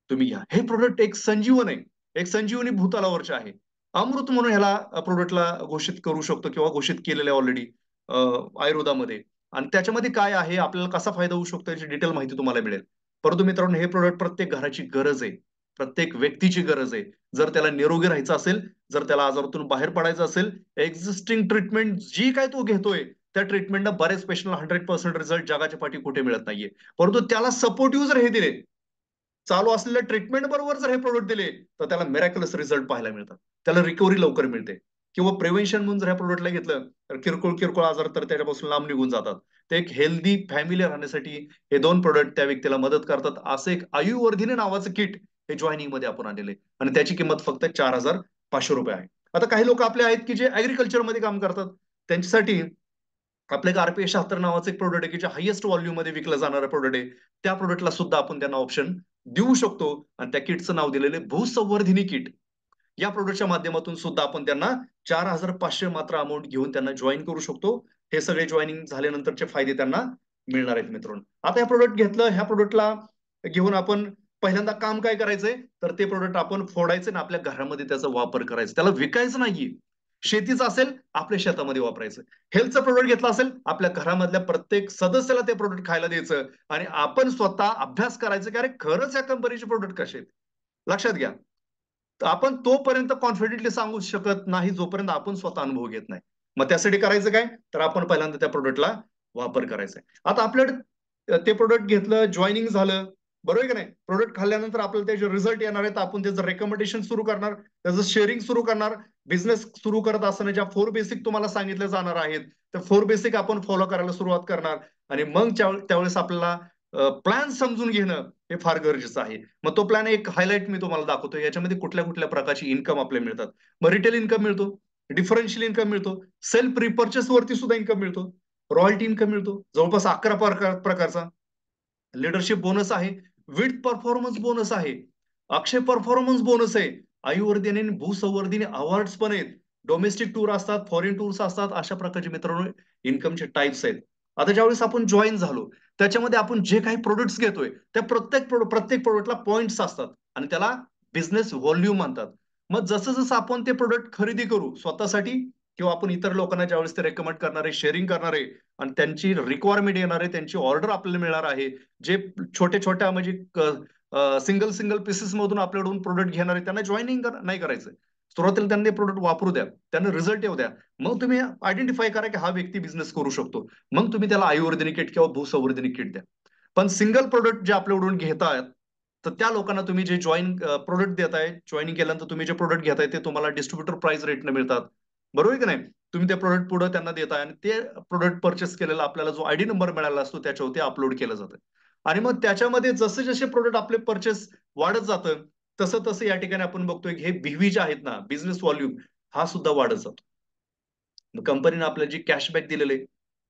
तुम्ही घ्या. हे प्रोडक्ट एक संजीवन आहे. एक संजीवनी भूतलावरचे आहे. अमृत म्हणून ह्याला प्रोडक्टला घोषित करू शकतो किंवा घोषित केलेलं आहे ऑलरेडी आयुर्वेदामध्ये. आणि त्याच्यामध्ये काय आहे, आपल्याला कसा फायदा होऊ शकतो याची डिटेल माहिती तुम्हाला मिळेल. परंतु मित्रांनो, हे प्रोडक्ट प्रत्येक घराची गरज आहे. प्रत्येक व्यक्तीची गरज आहे. जर त्याला निरोगी राहायचं असेल, जर त्याला आजारातून बाहेर पडायचं असेल, एक्झिस्टिंग ट्रीटमेंट जी काही तो घेतोय, त्या ट्रीटमेंटला बरेच पेशंटला 100% रिझल्ट जगाच्या पाठी कुठे मिळत नाहीये. परंतु त्याला सपोर्टिव्ह जर हे दिले, चालू असलेल्या ट्रीटमेंट बरोबर जर हे प्रोडक्ट दिले, तर त्याला मिराकलस रिझल्ट पाहायला मिळतात. त्याला रिकव्हरी लवकर मिळते. किंवा प्रिव्हेन्शन म्हणून जर ह्या प्रोडक्टला घेतलं, तर किरकोळ किरकोळ आजार तर त्याच्यापासून लांब निघून जातात. ते एक हेल्दी फॅमिली राहण्यासाठी हे 2 प्रोडक्ट त्या व्यक्तीला मदत करतात. असं एक आयुर्वर्धिनी नावाचं किट हे जॉइनिंग मध्ये आपण आणलेलं आहे आणि त्याची किंमत फक्त ₹4,500 आहे. आता काही लोक आपले आहेत, की जे ऍग्रीकल्चर मध्ये काम करतात. त्यांच्यासाठी आपलं एक RPA 76 नावाचं एक प्रोडक्ट आहे, की जे हायेस्ट व्हॉल्यूम मध्ये विकलं जाणारं प्रोडक्ट आहे. त्या प्रोडक्टला सुद्धा आपण त्यांना ऑप्शन देऊ शकतो आणि त्या किटचं नाव दिलेलं आहे भूसंवर्धिनी किट. या प्रोडक्टच्या माध्यमातून सुद्धा आपण त्यांना 4,500 मात्र अमाउंट घेऊन त्यांना जॉइन करू शकतो. हे सगळे जॉइनिंग झाल्यानंतरचे फायदे त्यांना मिळणार आहेत मित्रांनो. आता हे प्रोडक्ट घेतलं, ह्या प्रोडक्टला घेऊन आपण पहिल्यांदा काम काय करायचंय, तर ते प्रोडक्ट आपण फोडायचं आणि आपल्या घरामध्ये त्याचा वापर करायचा. त्याला विकायचं नाहीये. शेतीचं असेल, आपल्या शेतामध्ये वापरायचं. हेल्थचं प्रोडक्ट घेतलं असेल, आपल्या घरामधल्या प्रत्येक सदस्याला ते प्रोडक्ट खायला द्यायचं आणि आपण स्वतः अभ्यास करायचा, की अरे खरंच या कंपनीचे प्रोडक्ट कसे आहेत. लक्षात घ्या. तर आपण तोपर्यंत कॉन्फिडेंटली सांगू शकत नाही, जोपर्यंत आपण स्वतः अनुभव घेत नाही. मग त्यासाठी करायचं काय? तर आपण पहिल्यांदा त्या प्रोडक्टला वापर करायचा आहे. आता आपल्याकडे ते प्रोडक्ट घेतलं, जॉइनिंग झालं, बरोबर आहे की नाही? प्रोडक्ट खाल्ल्यानंतर आपल्याला त्याचे रिझल्ट येणार आहेत. आपण त्याचं रेकमेंडेशन सुरू करणार, त्याचं शेअरिंग सुरू करणार. बिझनेस सुरू करत असताना ज्या 4 बेसिक तुम्हाला सांगितल्या जाणार आहेत, त्या 4 बेसिक आपण फॉलो करायला सुरुवात करणार आणि मग त्यावेळेस आपल्याला प्लॅन समजून घेणं हे फार गरजेचं आहे. मग तो प्लॅन एक हायलाइट मी तुम्हाला दाखवतो. याच्यामध्ये कुठल्या-कुठल्या प्रकारची इन्कम आपल्याला मिळतात. मग रिटेल इन्कम मिळतो, डिफरन्शियल इन्कम मिळतो, सेल्फ रिपर्चेस वरती सुद्धा इन्कम मिळतो, रॉयल्टी इन्कम मिळतो, जवळपास 11 प्रकारचा. लीडरशिप बोनस आहे, विथ परफॉर्मन्स बोनस आहे, अक्षय परफॉर्मन्स बोनस आहे, आयुर्वर्धिनी आणि भूसंवर्धिनी अवॉर्ड्स पण आहेत. डोमेस्टिक टूर असतात, फॉरेन टूर्स असतात. अशा प्रकारचे मित्रांनो इन्कमचे टाइप्स आहेत. आता ज्यावेळेस आपण जॉईन झालो, त्याच्यामध्ये आपण जे काही प्रोडक्ट्स घेतोय, त्या प्रत्येक प्रोडक्टला पॉइंट्स असतात आणि त्याला बिझनेस व्हॉल्यूम म्हणतात. मग जसं-जसं आपण ते प्रोडक्ट खरेदी करू स्वतःसाठी किंवा आपण इतर लोकांना ज्यावेळेस ते रेकमेंड करणार आहे, शेअरिंग करणार आहे आणि त्यांची रिक्वायरमेंट येणार आहे, त्यांची ऑर्डर आपल्याला मिळणार आहे. जे छोट्या-छोट्या म्हणजे सिंगल पीसेस मधून आपल्याकडून प्रोडक्ट घेणार आहे, त्यांना जॉइनिंग नाही करायचं. सुरुवातीला त्यांना ते प्रोडक्ट वापरू द्या. त्यांना रिझल्ट येऊ द्या. मग तुम्ही आयडेंटिफाय करा, की हा व्यक्ती बिझनेस करू शकतो. मग तुम्ही त्याला आयुर्वेदिक किट किंवा भूसंवर्धनी किट द्या. पण सिंगल प्रोडक्ट जे आपल्याकडून घेतायत, तर त्या लोकांना तुम्ही जे प्रोडक्ट देताय, जॉइनिंग केल्यानंतर तुम्ही जे प्रोडक्ट घेताय ते तुम्हाला डिस्ट्रिब्युटर प्राइस रेटने मिळतात. बरोबर आहे की नाही? तुम्ही ते प्रोडक्ट पुढे त्यांना देताय आणि ते प्रोडक्ट परचेस केलेला आपल्याला जो आयडी नंबर मिळाला असतो त्याच्यावरती अपलोड केलं जातं. आणि मग त्याच्यामध्ये जसे जसे प्रोडक्ट आपले परचेस वाढत जातं तसं तसं या ठिकाणी आपण बघतोय की हे बीव्ही जे आहेत ना, बिझनेस व्हॉल्यूम हा सुद्धा वाढत जातो. कंपनीने आपल्याला जी कॅशबॅक दिलेले,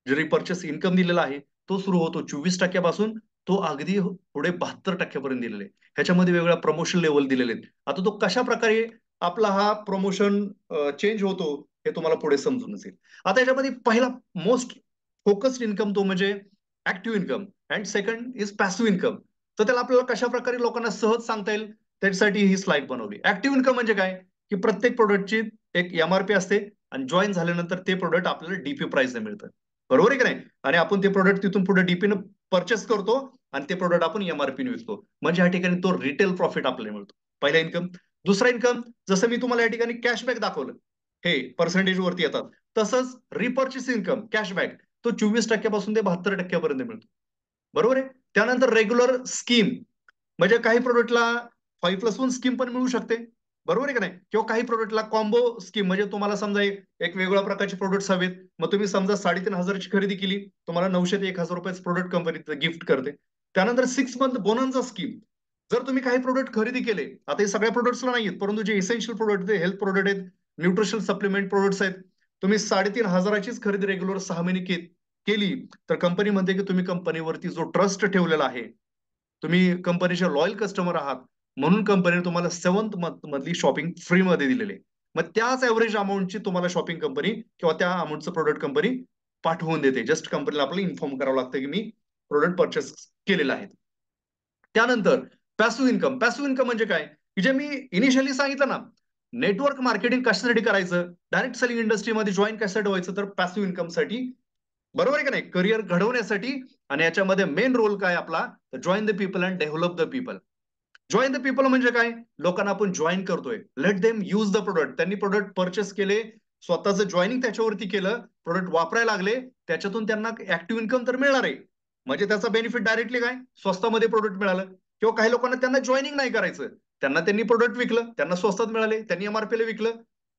जे रिपर्चेस इन्कम दिलेला आहे, तो सुरू होतो 24% पासून तो अगदी पुढे 72% पर्यंत दिलेले आहे. ह्याच्यामध्ये वेगवेगळ्या प्रमोशन लेवल दिलेले आहेत. आता तो कशा प्रकारे आपला हा प्रमोशन चेंज होतो हे तुम्हाला पुढे समजून येईल. आता याच्यामध्ये पहिला मोस्ट फोकस्ड इन्कम तो म्हणजे active income and second is passive income. तर त्याला आपल्याला कशा प्रकारे लोकांना सहज सांगता येईल त्याच्यासाठी ही स्लाइड बनवली. ऍक्टिव्ह इन्कम म्हणजे काय, की प्रत्येक प्रोडक्टची एक एमआरपी असते आणि जॉईन झाल्यानंतर ते प्रोडक्ट आपल्याला डीपी प्राइसने मिळतं. बरोबर आहे की नाही? आणि आपण ते प्रोडक्ट तिथून पुढे डीपीनं परचेस करतो आणि ते प्रोडक्ट आपण एमआरपीने विकतो. म्हणजे या ठिकाणी तो रिटेल प्रॉफिट आपल्याला मिळतो. पहिला इन्कम. दुसरा इन्कम, जसं मी तुम्हाला या ठिकाणी कॅशबॅक दाखवलं, हे पर्सेंटेज वरती येतात. तसंच रिपर्चेस इन्कम कॅशबॅक तो 24% पासून ते 72% पर्यंत मिळतो. बरोबर आहे. त्यानंतर रेग्युलर स्कीम, म्हणजे काही प्रोडक्टला 5+1 स्कीम पण मिळू शकते. बरोबर आहे का नाही? किंवा काही प्रोडक्टला कॉम्बो स्कीम, म्हणजे तुम्हाला समजा एक वेगळ्या प्रकारचे प्रोडक्ट्स हवेत. मग तुम्ही समजा 3,500 ची खरेदी केली, तुम्हाला 900 ते 1,000 रुपयाचं प्रोडक्ट कंपनी गिफ्ट करते. त्यानंतर 6 मंथ बोनन्झा स्कीम. जर तुम्ही काही प्रोडक्ट खरेदी केले, आता हे सगळ्या प्रोडक्ट्सला नाही आहेत, परंतु जे इसेन्शियल प्रोडक्ट आहेत, हेल्थ प्रोडक्ट आहेत, न्यूट्रिशन सप्लिमेंट प्रोडक्ट्स आहेत, तुम्ही 3,500 चीच खरेदी रेग्युलर 6 महिने केली, तर कंपनी म्हणते की तुम्ही कंपनीवरती जो ट्रस्ट ठेवलेला आहे, तुम्ही कंपनीचे लॉयल कस्टमर आहात, म्हणून कंपनीने तुम्हाला 7th मंथ मधली शॉपिंग फ्री मध्ये दिलेली आहे. मग त्याच एव्हरेज अमाऊंटची तुम्हाला शॉपिंग कंपनी किंवा त्या अमाऊंटचं प्रोडक्ट कंपनी पाठवून देते. जस्ट कंपनीला आपल्याला इन्फॉर्म करावं लागतं की मी प्रोडक्ट परचेस केलेला आहे. त्यानंतर पॅसिव्ह इन्कम. पॅसिव्ह इन्कम म्हणजे काय, की जे मी इनिशियली सांगितलं ना, नेटवर्क मार्केटिंग कशासाठी करायचं, डायरेक्ट सेलिंग इंडस्ट्रीमध्ये जॉईन कशासाठी व्हायचं, तर पॅसिव्ह इन्कमसाठी. बरोबर आहे का नाही? करिअर घडवण्यासाठी. आणि याच्यामध्ये मेन रोल काय आपला, join the people and develop the people. Join the people म्हणजे काय, लोकांना आपण जॉईन करतोय, let them use the product. त्यांनी प्रोडक्ट परचेस केले, स्वतःचं जॉईनिंग त्याच्यावरती केलं, प्रोडक्ट वापरायला लागले, त्याच्यातून त्यांना ऍक्टिव्ह इन्कम तर मिळणार आहे. म्हणजे त्याचा बेनिफिट डायरेक्टली काय, स्वस्तामध्ये प्रोडक्ट मिळालं. किंवा काही लोकांना त्यांना जॉईनिंग नाही करायचं, त्यांनी प्रोडक्ट विकलं, त्यांना स्वस्तात मिळाले, त्यांनी एमआरपीला विकलं,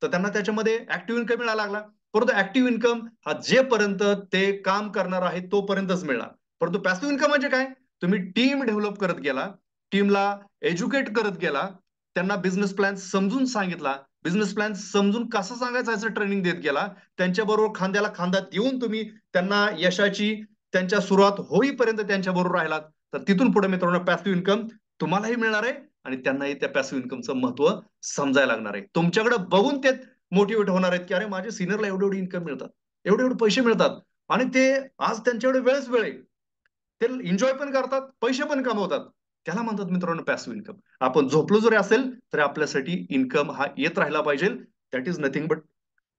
तर त्यांना त्याच्यामध्ये ऍक्टिव्ह इन्कम मिळायला लागला. परंतु ऍक्टिव्ह इन्कम हा जेपर्यंत ते काम करणार आहे तोपर्यंतच मिळणार. परंतु पॅसिव्ह इन्कम म्हणजे काय, तुम्ही टीम डेव्हलप करत गेला, टीमला एज्युकेट करत गेला, त्यांना बिझनेस प्लॅन समजून सांगितला, बिझनेस प्लॅन समजून कसं सांगायचं याचं ट्रेनिंग देत गेला, त्यांच्याबरोबर खांद्याला खांदा देऊन तुम्ही त्यांना यशाची त्यांच्या सुरुवात होईपर्यंत त्यांच्या बरोबर राहिलात, तर तिथून पुढे मित्रांनो पॅसिव्ह इन्कम तुम्हालाही मिळणार आहे आणि त्यांनाही त्या पॅसिव्ह इन्कमचं महत्व समजायला लागणार आहे. तुमच्याकडे बघून ते मोटिवेट होणार आहेत की अरे माझ्या सिनियरला एवढे एवढे इन्कम मिळतात, एवढे एवढे पैसे मिळतात आणि ते आज त्यांच्याकडे वेळच वेळ आहे, ते एन्जॉय पण करतात, पैसे पण कमवतात. त्याला म्हणतात मित्रांनो पॅसिव्ह इन्कम. आपण झोपलो जरी असेल तरी आपल्यासाठी इन्कम हा येत राहिला पाहिजे. That is nothing but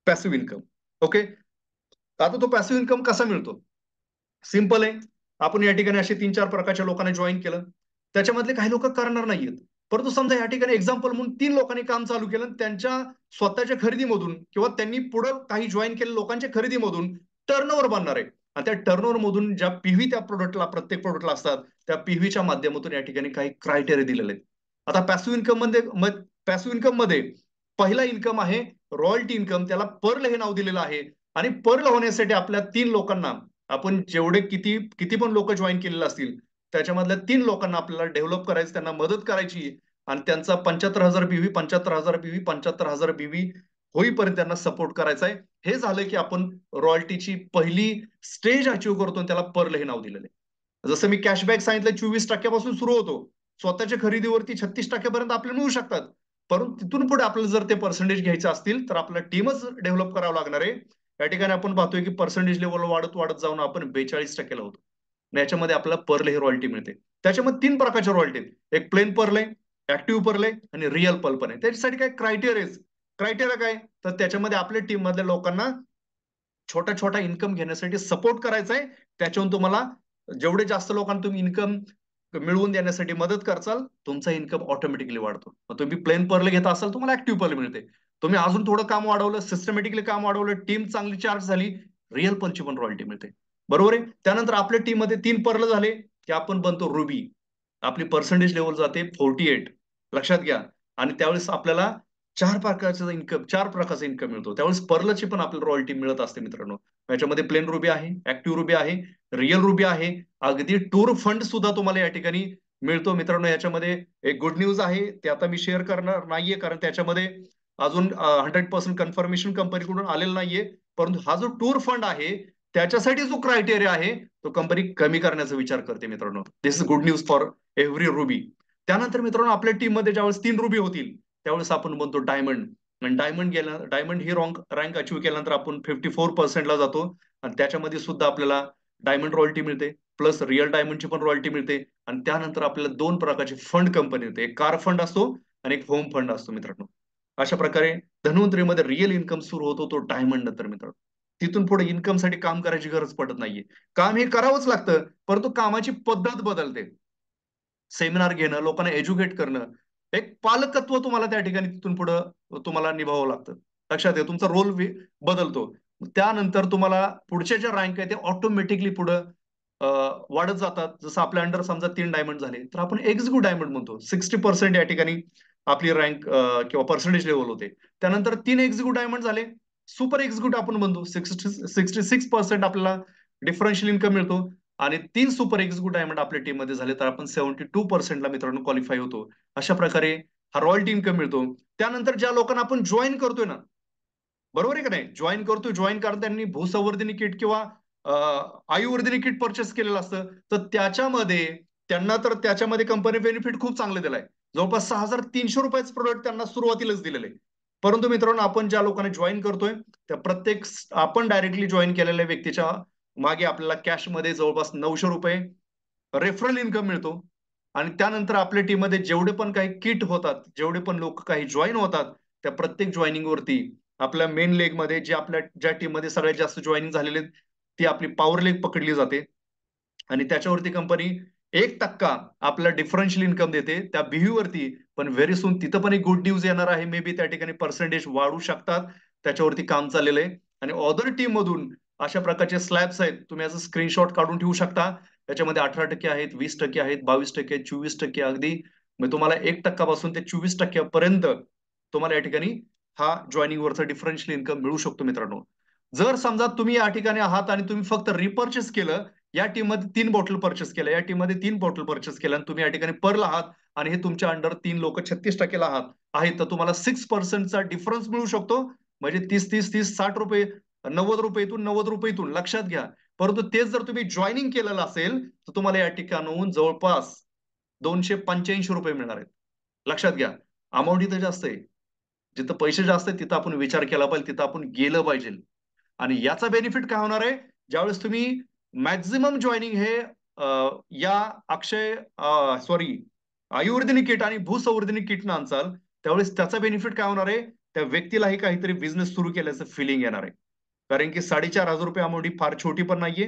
passive income. Okay. आता तो पॅसिव्ह इन्कम कसा मिळतो, सिंपल आहे. आपण या ठिकाणी असे 3-4 प्रकारच्या लोकांना जॉईन केलं, त्याच्यामधले काही लोक करणार नाहीयेत, परंतु समजा या ठिकाणी एक्झाम्पल म्हणून 3 लोकांनी काम चालू केलं, त्यांच्या स्वतःच्या खरेदीमधून किंवा त्यांनी पुढे काही जॉईन केले लोकांच्या खरेदीमधून टर्नओव्हर बनणार आहे. आणि त्या टर्नओव्हर मधून ज्या पीव्ही त्या प्रोडक्टला प्रत्येक प्रोडक्टला असतात, त्या पीव्हीच्या माध्यमातून या ठिकाणी काही क्रायटेरिया दिलेले आहेत. आता पॅसिव्ह इन्कम मध्ये पहिला इन्कम आहे रॉयल्टी इन्कम, त्याला पर्ल हे नाव दिलेलं आहे. आणि पर्ल होण्यासाठी आपल्या 3 लोकांना, आपण जेवढे किती किती पण लोक जॉईन केलेले असतील त्याच्यामधल्या 3 लोकांना आपल्याला डेव्हलप करायचं, त्यांना मदत करायची आणि त्यांचा 75,000 बीव्ही 75,000 बीव्ही 75,000 बीव्ही होईपर्यंत त्यांना सपोर्ट करायचा आहे. हे झालं की आपण रॉयल्टीची पहिली स्टेज अचीव्ह करतो, त्याला पर्ल हे नाव दिलेलं आहे. जसं मी कॅशबॅक सांगितलं 24% पासून सुरू होतो, स्वतःच्या खरेदीवरती 36% पर्यंत आपल्याला मिळू शकतात. परंतु तिथून पुढे आपल्याला जर ते पर्सेंटेज घ्यायचे असतील तर आपल्याला टीमच डेव्हलप करावं लागणार आहे. या ठिकाणी आपण पाहतोय की पर्सेंटेज लेवल वाढत वाढत जाऊन आपण 42% होतो. याच्यामध्ये आपल्याला पर्ल हे रॉयल्टी मिळते. त्याच्यामध्ये 3 प्रकारच्या रॉयल्टी आहेत, एक प्लेन पर्ल आहे, ऍक्टिव्ह पर्ल आहे आणि रिअल पर्ल पण आहे. त्याच्यासाठी काय क्रायटेरिया काय, तर त्याच्यामध्ये आपल्या टीम मधल्या लोकांना छोटा छोटा इन्कम घेण्यासाठी सपोर्ट करायचा आहे. त्याच्याहून तुम्हाला जेवढे जास्त लोकांना तुम्ही इन्कम मिळवून देण्यासाठी मदत करचाल, तुमचा इन्कम ऑटोमॅटिकली वाढतो. मग तुम्ही प्लेन पर्ल घेता असाल तुम्हाला ऍक्टिव्ह पर्ल मिळते. तुम्ही अजून थोडं काम वाढवलं, सिस्टमॅटिकली काम वाढवलं, टीम चांगली चार्ज झाली, रिअल पर्लची पण रॉयल्टी मिळते. बरोबर आहे. त्यानंतर आपल्या टीम मध्ये 3 पर्ल झाले की आपण बनतो रुबी. आपली पर्सेंटेज लेवल जाते 48, लक्षात घ्या. आणि त्यावेळेस आपल्याला चार प्रकारचा इन्कम मिळतो. त्यावेळेस पर्लची पण आपल्याला रॉयल्टी मिळत असते मित्रांनो. याच्यामध्ये प्लेन रुबी आहे, ऍक्टिव्ह रुबी आहे, रिअल रुबी आहे. अगदी टूर फंड सुद्धा तुम्हाला या ठिकाणी मिळतो मित्रांनो. याच्यामध्ये एक गुड न्यूज आहे, ते आता मी शेअर करणार नाहीये, कारण त्याच्यामध्ये अजून 100% कन्फर्मेशन कंपनीकडून आलेलं नाहीये. परंतु हा जो टूर फंड आहे, त्याच्यासाठी जो क्रायटेरिया आहे, तो कंपनी कमी करण्याचा विचार करते मित्रांनो. This is good news for every ruby. त्यानंतर मित्रांनो, आपल्या टीम मध्ये ज्यावेळेस 3 रुबी होतील, त्यावेळेस आपण म्हणतो डायमंड. आणि डायमंड ही रँक अचीव्ह केल्यानंतर आपण 54% ला जातो. आणि त्याच्यामध्ये सुद्धा आपल्याला डायमंड रॉयल्टी मिळते, प्लस रिअल डायमंडची पण रॉयल्टी मिळते. आणि त्यानंतर आपल्याला 2 प्रकारचे फंड कंपनी देते. एक कार फंड असतो आणि एक होम फंड असतो मित्रांनो. अशा प्रकारे धन्वंतरीमध्ये रिअल इन्कम सुरू होतो तो डायमंड नंतर मित्रांनो. तिथून पुढे इन्कम साठी काम करायची गरज पडत नाहीये. काम हे करावंच लागतं, परंतु कामाची पद्धत बदलते. सेमिनार घेणं, लोकांना एज्युकेट करणं, एक पालकत्व तुम्हाला त्या ठिकाणी तिथून पुढं तुम्हाला निभावावं लागतं. लक्षात घ्या, तुमचा रोल बदलतो. त्यानंतर तुम्हाला पुढच्या ज्या रँक आहे ते ऑटोमॅटिकली पुढं वाढत जातात. जसं आपल्या अंडर समजा 3 डायमंड झाले, तर आपण एक्झिक्यूटिव्ह डायमंड म्हणतो. 60% या ठिकाणी आपली रँक किंवा पर्सेंटेज लेवल होते. त्यानंतर 3 एक्झिक्यूटिव्ह डायमंड झाले, सुपर एक्झिक्यूटिव्ह आपण म्हणतो. 66% आपल्याला डिफरन्शियल इन्कम मिळतो. आणि 3 सुपर एक्झिक्यूटिव्ह डायमंड आपल्या टीम मध्ये झाले, तर आपण 72% ला मित्रांनो क्वालिफाय होतो. अशा प्रकारे हा रॉयल्टी इन्कम मिळतो. त्यानंतर ज्या लोकांना आपण जॉईन करतोय ना, बरोबर आहे का नाही, जॉईन करतोय, जॉईन करताना भूसंवर्धिनी किट किंवा आयुर्वर्धिनी किट परचेस केलेलं असतं, तर त्याच्यामध्ये त्यांना तर त्याच्यामध्ये कंपनी बेनिफिट खूप चांगले दिलाय. जवळपास 6,300 रुपयाचं प्रोडक्ट त्यांना सुरुवातीलाच दिलेलं आहे. परंतु मित्रांनो, आपण ज्या लोकांना जॉईन करतोय, त्या प्रत्येक आपण डायरेक्टली जॉईन केलेल्या व्यक्तीच्या मागे आपल्याला कॅशमध्ये जवळपास 900 रुपये रेफरल इन्कम मिळतो. आणि त्यानंतर आपल्या टीम मध्ये जेवढे पण काही किट होतात, जेवढे पण लोक काही जॉईन होतात, त्या प्रत्येक जॉईनिंग वरती आपल्या मेन लेग मध्ये जे आपल्या ज्या टीम मध्ये सगळ्यात जास्त जॉईनिंग झालेले, ती आपली पॉवर लेग पकडली जाते. आणि त्याच्यावरती कंपनी 1% आपला डिफरन्शियल इन्कम देते त्या बीव्ही वरती. पण व्हेरी सून तिथं पण एक गुड न्यूज येणार आहे. मे बी त्या ठिकाणी पर्सेंटेज वाढू शकतात. त्याच्यावरती काम चाललेलं आहे. आणि अदर टीम मधून अशा प्रकारचे स्लॅब्स आहेत, तुम्ही याचा स्क्रीनशॉट काढून ठेवू शकता. त्याच्यामध्ये 18% आहेत, 20% आहेत, 22% आहेत, 24% अगदी. मग तुम्हाला 1% पासून ते 24% तुम्हाला या ठिकाणी हा जॉईनिंग वरचा डिफरन्शियल इन्कम मिळू शकतो मित्रांनो. जर समजा तुम्ही या ठिकाणी आहात आणि तुम्ही फक्त रिपर्चेस केलं, या टीम मध्ये 3 बॉटल परचेस केल्या, या टीम मध्ये 3 बॉटल परचेस केल्या, आणि तुम्ही या ठिकाणी पर्ल आहात आणि हे तुमच्या अंडर 3 लोक 36% आहात आहेत, तर तुम्हाला 6%चा डिफरन्स मिळू शकतो. म्हणजे 30 60 रुपये, 90 रुपयेतून 90 रुपयेतून लक्षात घ्या. परंतु तेच जर तुम्ही जॉईनिंग केलेलं असेल, तर तुम्हाला या ठिकाणाहून जवळपास 285 रुपये मिळणार आहेत. लक्षात घ्या, अमाऊंट इथं जास्त आहे. जिथं पैसे जास्त आहेत तिथं आपण विचार केला पाहिजे, तिथं आपण गेलं पाहिजे. आणि याचा बेनिफिट काय होणार आहे, ज्यावेळेस तुम्ही मॅक्झिमम जॉईनिंग हे या अक्षय सॉरी आयुर्वेदिक किट आणि भूसंवर्धनी किटनं आणचाल, त्यावेळेस त्याचा बेनिफिट काय होणार आहे, त्या व्यक्तीलाही काहीतरी बिझनेस सुरू केल्याचं फिलिंग येणार आहे. कारण की 4,500 रुपये अमाऊंट ही फार छोटी पण नाहीये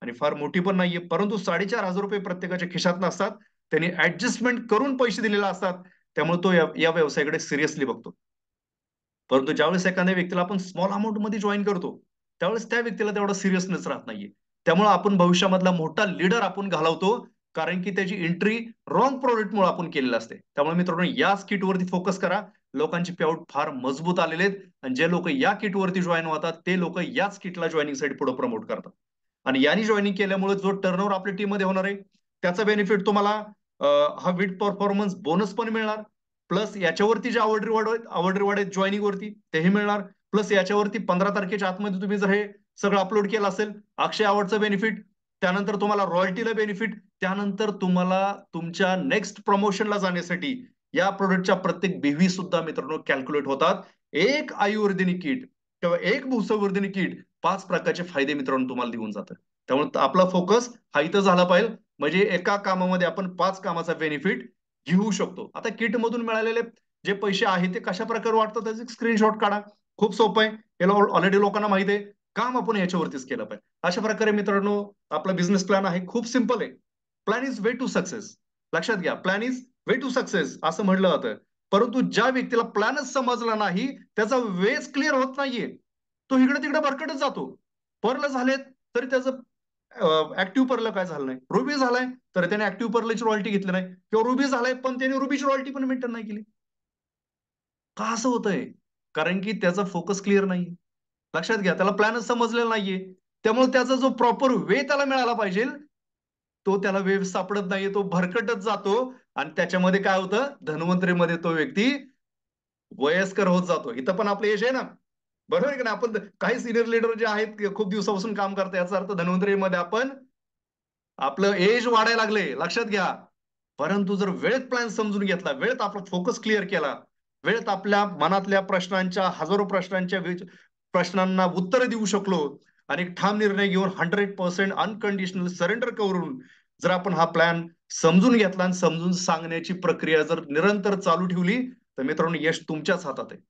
आणि फार मोठी पण नाहीये. परंतु 4,500 रुपये प्रत्येकाच्या खिशात नसतात. त्यांनी ऍडजस्टमेंट करून पैसे दिलेले असतात. त्यामुळे तो या व्यवसायाकडे सिरियसली बघतो. परंतु ज्यावेळेस एखाद्या व्यक्तीला आपण स्मॉल अमाऊंट मध्ये जॉईन करतो, त्यावेळेस त्या व्यक्तीला तेवढा सिरियसनेस राहत नाहीये. त्यामुळे आपण भविष्यामधला मोठा लीडर आपण घालवतो, कारण की त्याची एंट्री रॉंग प्रोडक्टमुळे आपण केलेली असते. त्यामुळे मित्रांनो, या किटवरती फोकस करा. लोकांचे पेआउट फार मजबूत आलेले आहेत. आणि जे लोक या किटवरती जॉईन होतात, ते लोक याच किटला जॉईनिंगसाठी पुढे प्रमोट करतात. आणि यांनी जॉईनिंग केल्यामुळे जो टर्नओव्हर आपल्या टीम मध्ये होणार आहे, त्याचा बेनिफिट तुम्हाला हा विथ परफॉर्मन्स बोनस पण मिळणार. प्लस याच्यावरती जे आवड रिवॉर्ड आहेत जॉईनिंग वरती, तेही मिळणार. प्लस याच्यावरती 15 तारखेच्या आतमध्ये तुम्ही जर हे सगळं अपलोड केलं असेल, अक्षय अवॉर्डचं बेनिफिट, त्यानंतर तुम्हाला रॉयल्टीला बेनिफिट, त्यानंतर तुम्हाला तुमच्या नेक्स्ट प्रमोशनला जाण्यासाठी या प्रोडक्टच्या प्रत्येक बीव्ही सुद्धा मित्रांनो कॅल्क्युलेट होतात. एक आयुर्वेदिक किट किंवा एक भूसंवर्धनी किट 5 प्रकारचे फायदे मित्रांनो तुम्हाला देऊन जातं. त्यामुळे आपला फोकस हा इथं झाला पाहिजे. म्हणजे एका कामामध्ये आपण 5 कामाचा बेनिफिट घेऊ शकतो. आता किट मधून मिळालेले जे पैसे आहेत ते कशा प्रकारे वाटतात, त्याचे स्क्रीनशॉट काढा. खूप सोपं आहे. याला ऑलरेडी लोकांना माहिती आहे. काम आपण याच्यावरतीच केलं पाहिजे. अशा प्रकारे मित्रांनो, आपला बिझनेस प्लॅन आहे, खूप सिंपल आहे. Plan is way to success. लक्षात घ्या, plan is way to success असं म्हटलं जातं. परंतु ज्या व्यक्तीला प्लॅनच समजला नाही, त्याचा वेच क्लिअर होत नाहीये, तो इकडे तिकडे भरकटच जातो. पर्ल झालेत तरी त्याचं ऍक्टिव्ह पर्ल काय झालं नाही, रुबी झालाय तर त्याने ऍक्टिव्ह पर्लची रॉयल्टी घेतली नाही, किंवा रुबी झालाय पण त्याने रुबीची रॉयल्टी पण मेंटेन नाही केली. का असं होतंय? कारण की त्याचा फोकस क्लिअर नाही. लक्षात घ्या, त्याला प्लॅनच समजलेला नाहीये. त्यामुळे त्याचा जो प्रॉपर वे त्याला मिळाला पाहिजे, तो त्याला वे सापडत नाहीये. तो भरकटत जातो आणि त्याच्यामध्ये काय होतं, धन्वंतरीमध्ये तो व्यक्ती वयस्कर होत जातो. इथं पण आपलं यश आहे ना. बरोबर आहे की नाही? आपण काही सिनियर लीडर जे आहेत, खूप दिवसापासून काम करतात. याचा अर्थ धन्वंतरीमध्ये आपण आपलं एज वाढायला लागले. लक्षात घ्या. परंतु जर वेळेत प्लॅन समजून घेतला, वेळेत आपला फोकस क्लिअर केला, वेळेत आपल्या मनातल्या प्रश्नांच्या, हजारो प्रश्नांच्या प्रश्नांना उत्तर देऊ शकलो आणि एक ठाम निर्णय घेऊन 100% अनकंडिशनल सरेंडर करून जर आपण हा प्लॅन समजून घेतला आणि समजून सांगण्याची प्रक्रिया जर निरंतर चालू ठेवली, तर मित्रांनो यश तुमच्याच हातात आहे.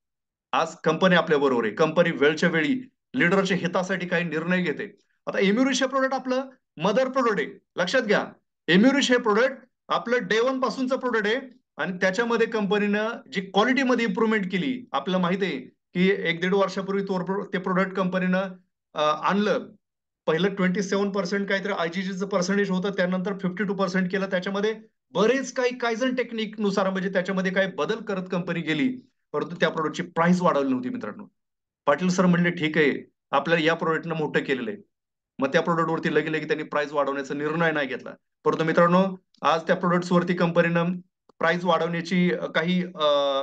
आज कंपनी आपल्या बरोबर आहे. कंपनी वेळच्या वेळी लीडरच्या हितासाठी काही निर्णय घेते. आता एम्युरिश हे प्रोडक्ट आपलं मदर प्रोडक्ट आहे. लक्षात घ्या. एम्युरिश हे प्रोडक्ट आपलं डे वन पासूनचं प्रोडक्ट आहे आणि त्याच्यामध्ये कंपनीनं जी क्वालिटीमध्ये इम्प्रुव्हमेंट केली, आपल्याला माहिती आहे की 1-1.5 वर्षापूर्वी ते प्रोडक्ट कंपनीनं आणलं. पहिलं 27% काहीतरी आयजीजीचं पर्सेंटेज होतं, त्यानंतर 52% केलं. त्याच्यामध्ये बरेच काही कायझन टेक्निक नुसार म्हणजे त्याच्यामध्ये काही बदल करत कंपनी गेली, परंतु त्या प्रोडक्टची प्राइस वाढवली नव्हती मित्रांनो. पाटील सर म्हणले ठीक आहे, आपल्याला या प्रोडक्टनं मोठं केलेलं आहे. मग त्या प्रोडक्टवरती लगे त्यांनी प्राइस वाढवण्याचा निर्णय नाही घेतला. परंतु मित्रांनो, आज त्या प्रोडक्ट्सवरती कंपनीनं प्राइस वाढवण्याची काही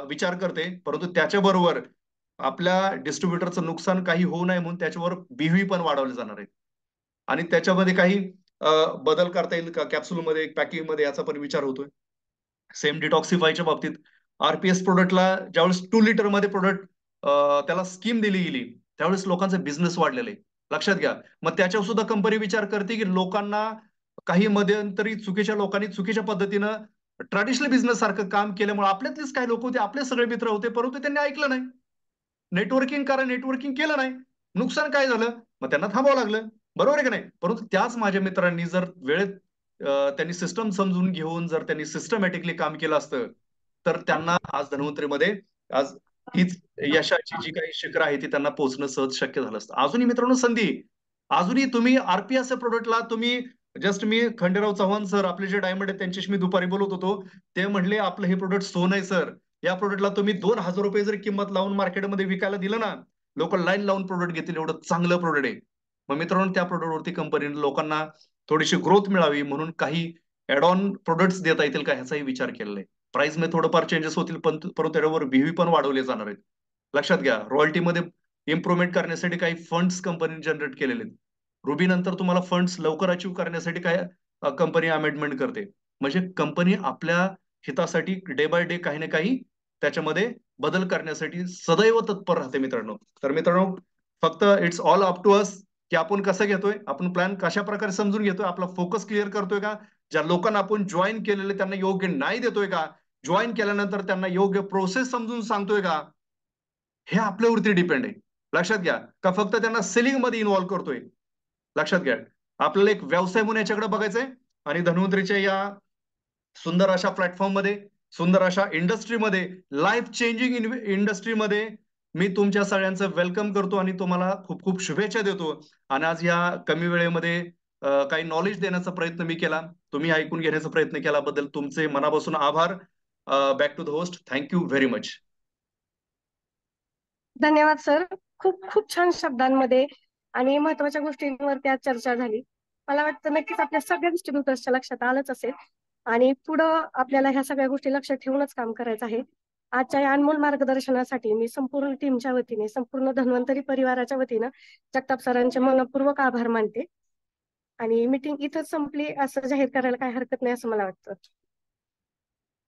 विचार करते, परंतु त्याच्याबरोबर आपल्या डिस्ट्रीब्युटरचं नुकसान काही होऊ नये म्हणून त्याच्यावर बीव्ही पण वाढवले जाणार आहे. आणि त्याच्यामध्ये काही बदल करता येईल का कॅप्सूलमध्ये, पॅकिंगमध्ये याचा पण विचार होतोय. सेम डिटॉक्सिफायच्या बाबतीत आरपीएस प्रोडक्टला ज्यावेळेस 2 लिटर मध्ये प्रोडक्ट त्याला स्कीम दिली गेली, त्यावेळेस लोकांचा बिझनेस वाढलेला आहे. लक्षात घ्या. मग त्याच्यावर सुद्धा कंपनी विचार करते, की लोकांना काही मध्यंतरी चुकीच्या लोकांनी चुकीच्या पद्धतीनं ट्रॅडिशनल बिझनेस सारखं काम केल्यामुळे आपल्यातलेच काही लोक होते, आपले सगळे मित्र होते, परंतु त्यांनी ऐकलं नाही. नेटवर्किंग करा, नेटवर्किंग केलं नाही. नुकसान काय झालं? मग त्यांना थांबावं लागलं. बरोबर आहे का नाही? परंतु त्याच माझ्या मित्रांनी जर वेळेत त्यांनी सिस्टम समजून घेऊन जर त्यांनी सिस्टमॅटिकली काम केलं असतं, तर त्यांना आज धन्वंतरीमध्ये आज हीच यशाची जी काही शिखर आहे ती त्यांना पोहोचणं सहज शक्य झालं असतं. अजूनही मित्रांनो संधी, अजूनही तुम्ही आरपीएस प्रोडक्टला तुम्ही जस्ट मी खंडेराव चव्हाण सर आपले जे डायमंड आहेत त्यांच्याशी मी दुपारी बोलत होतो. ते म्हणले आपलं हे प्रोडक्ट सोन आहे सर. या प्रोडक्टला तुम्ही ₹2,000 जरी किंमत लावून मार्केटमध्ये विकायला दिलं ना, लोक लाईन लावून प्रोडक्ट घेतील, एवढं चांगलं प्रोडक्ट आहे. मग मित्रांनो त्या प्रोडक्टवरती कंपनीने लोकांना थोडीशी ग्रोथ मिळावी म्हणून काही ऍड ऑन प्रोडक्ट्स देता येतील का ह्याचाही विचार केलेला आहे. प्राइस मध्ये थोडंफार चेंजेस होतील, पण परंतु त्याच्यावर बीव्ही पण वाढवले जाणार आहेत. लक्षात घ्या. रॉयल्टीमध्ये इम्प्रुव्हमेंट करण्यासाठी काही फंड्स कंपनीने जनरेट केलेले आहेत. रुबी नंतर तुम्हाला फंड्स लवकर अचीव्ह करण्यासाठी काय कंपनी अमेंडमेंट करते. म्हणजे कंपनी आपल्या हितासाठी डे बाय डे काही ना काही त्याच्यामध्ये बदल करण्यासाठी सदैव तत्पर राहते मित्रांनो. तर मित्रांनो, फक्त it's all up to us की आपण कसं घेतोय, आपण प्लॅन कशा प्रकारे समजून घेतोय, आपला फोकस क्लिअर करतोय का, ज्या लोकांना आपण जॉईन केलेले त्यांना योग्य नाही देतोय का, जॉईन केल्यानंतर त्यांना योग्य प्रोसेस समजून सांगतोय का, हे आपल्यावरती डिपेंड आहे. लक्षात घ्या. का फक्त त्यांना सेलिंग मध्ये इन्व्हॉल्व करतोय. लक्षात घ्या. आपल्याला एक व्यवसाय म्हणून याच्याकडे बघायचंय आणि धन्वंतरीच्या या सुंदर अशा प्लॅटफॉर्ममध्ये, सुंदर अशा इंडस्ट्रीमध्ये, लाईफ चेंजिंग इंडस्ट्रीमध्ये मी तुमच्या सगळ्यांचं वेलकम करतो आणि तुम्हाला खूप खूप शुभेच्छा देतो. आणि आज या कमी वेळेमध्ये काही नॉलेज देण्याचा प्रयत्न मी केला. तुम्ही ऐकून घेण्याचा प्रयत्न केल्याबद्दल तुमचे मनापासून आभार. Back to the host. Thank you very much. धन्यवाद सर. खूप खूप छान शब्दांमध्ये आणि महत्वाच्या गोष्टींवरती आज चर्चा झाली. मला वाटतं नक्कीच आपल्या सगळ्या डिस्ट्रीब्युटर्सच्या लक्षात आलंच असेल आणि पुढं आपल्याला ह्या सगळ्या गोष्टी लक्षात ठेवूनच काम करायचं आहे. आजच्या या अनमोल मार्गदर्शनासाठी मी संपूर्ण टीमच्या वतीने, संपूर्ण धन्वंतरी परिवाराच्या वतीनं जगताप सरांचे मनपूर्वक आभार मानते आणि मीटिंग इथंच संपली असं जाहीर करायला काही हरकत नाही असं मला वाटतं.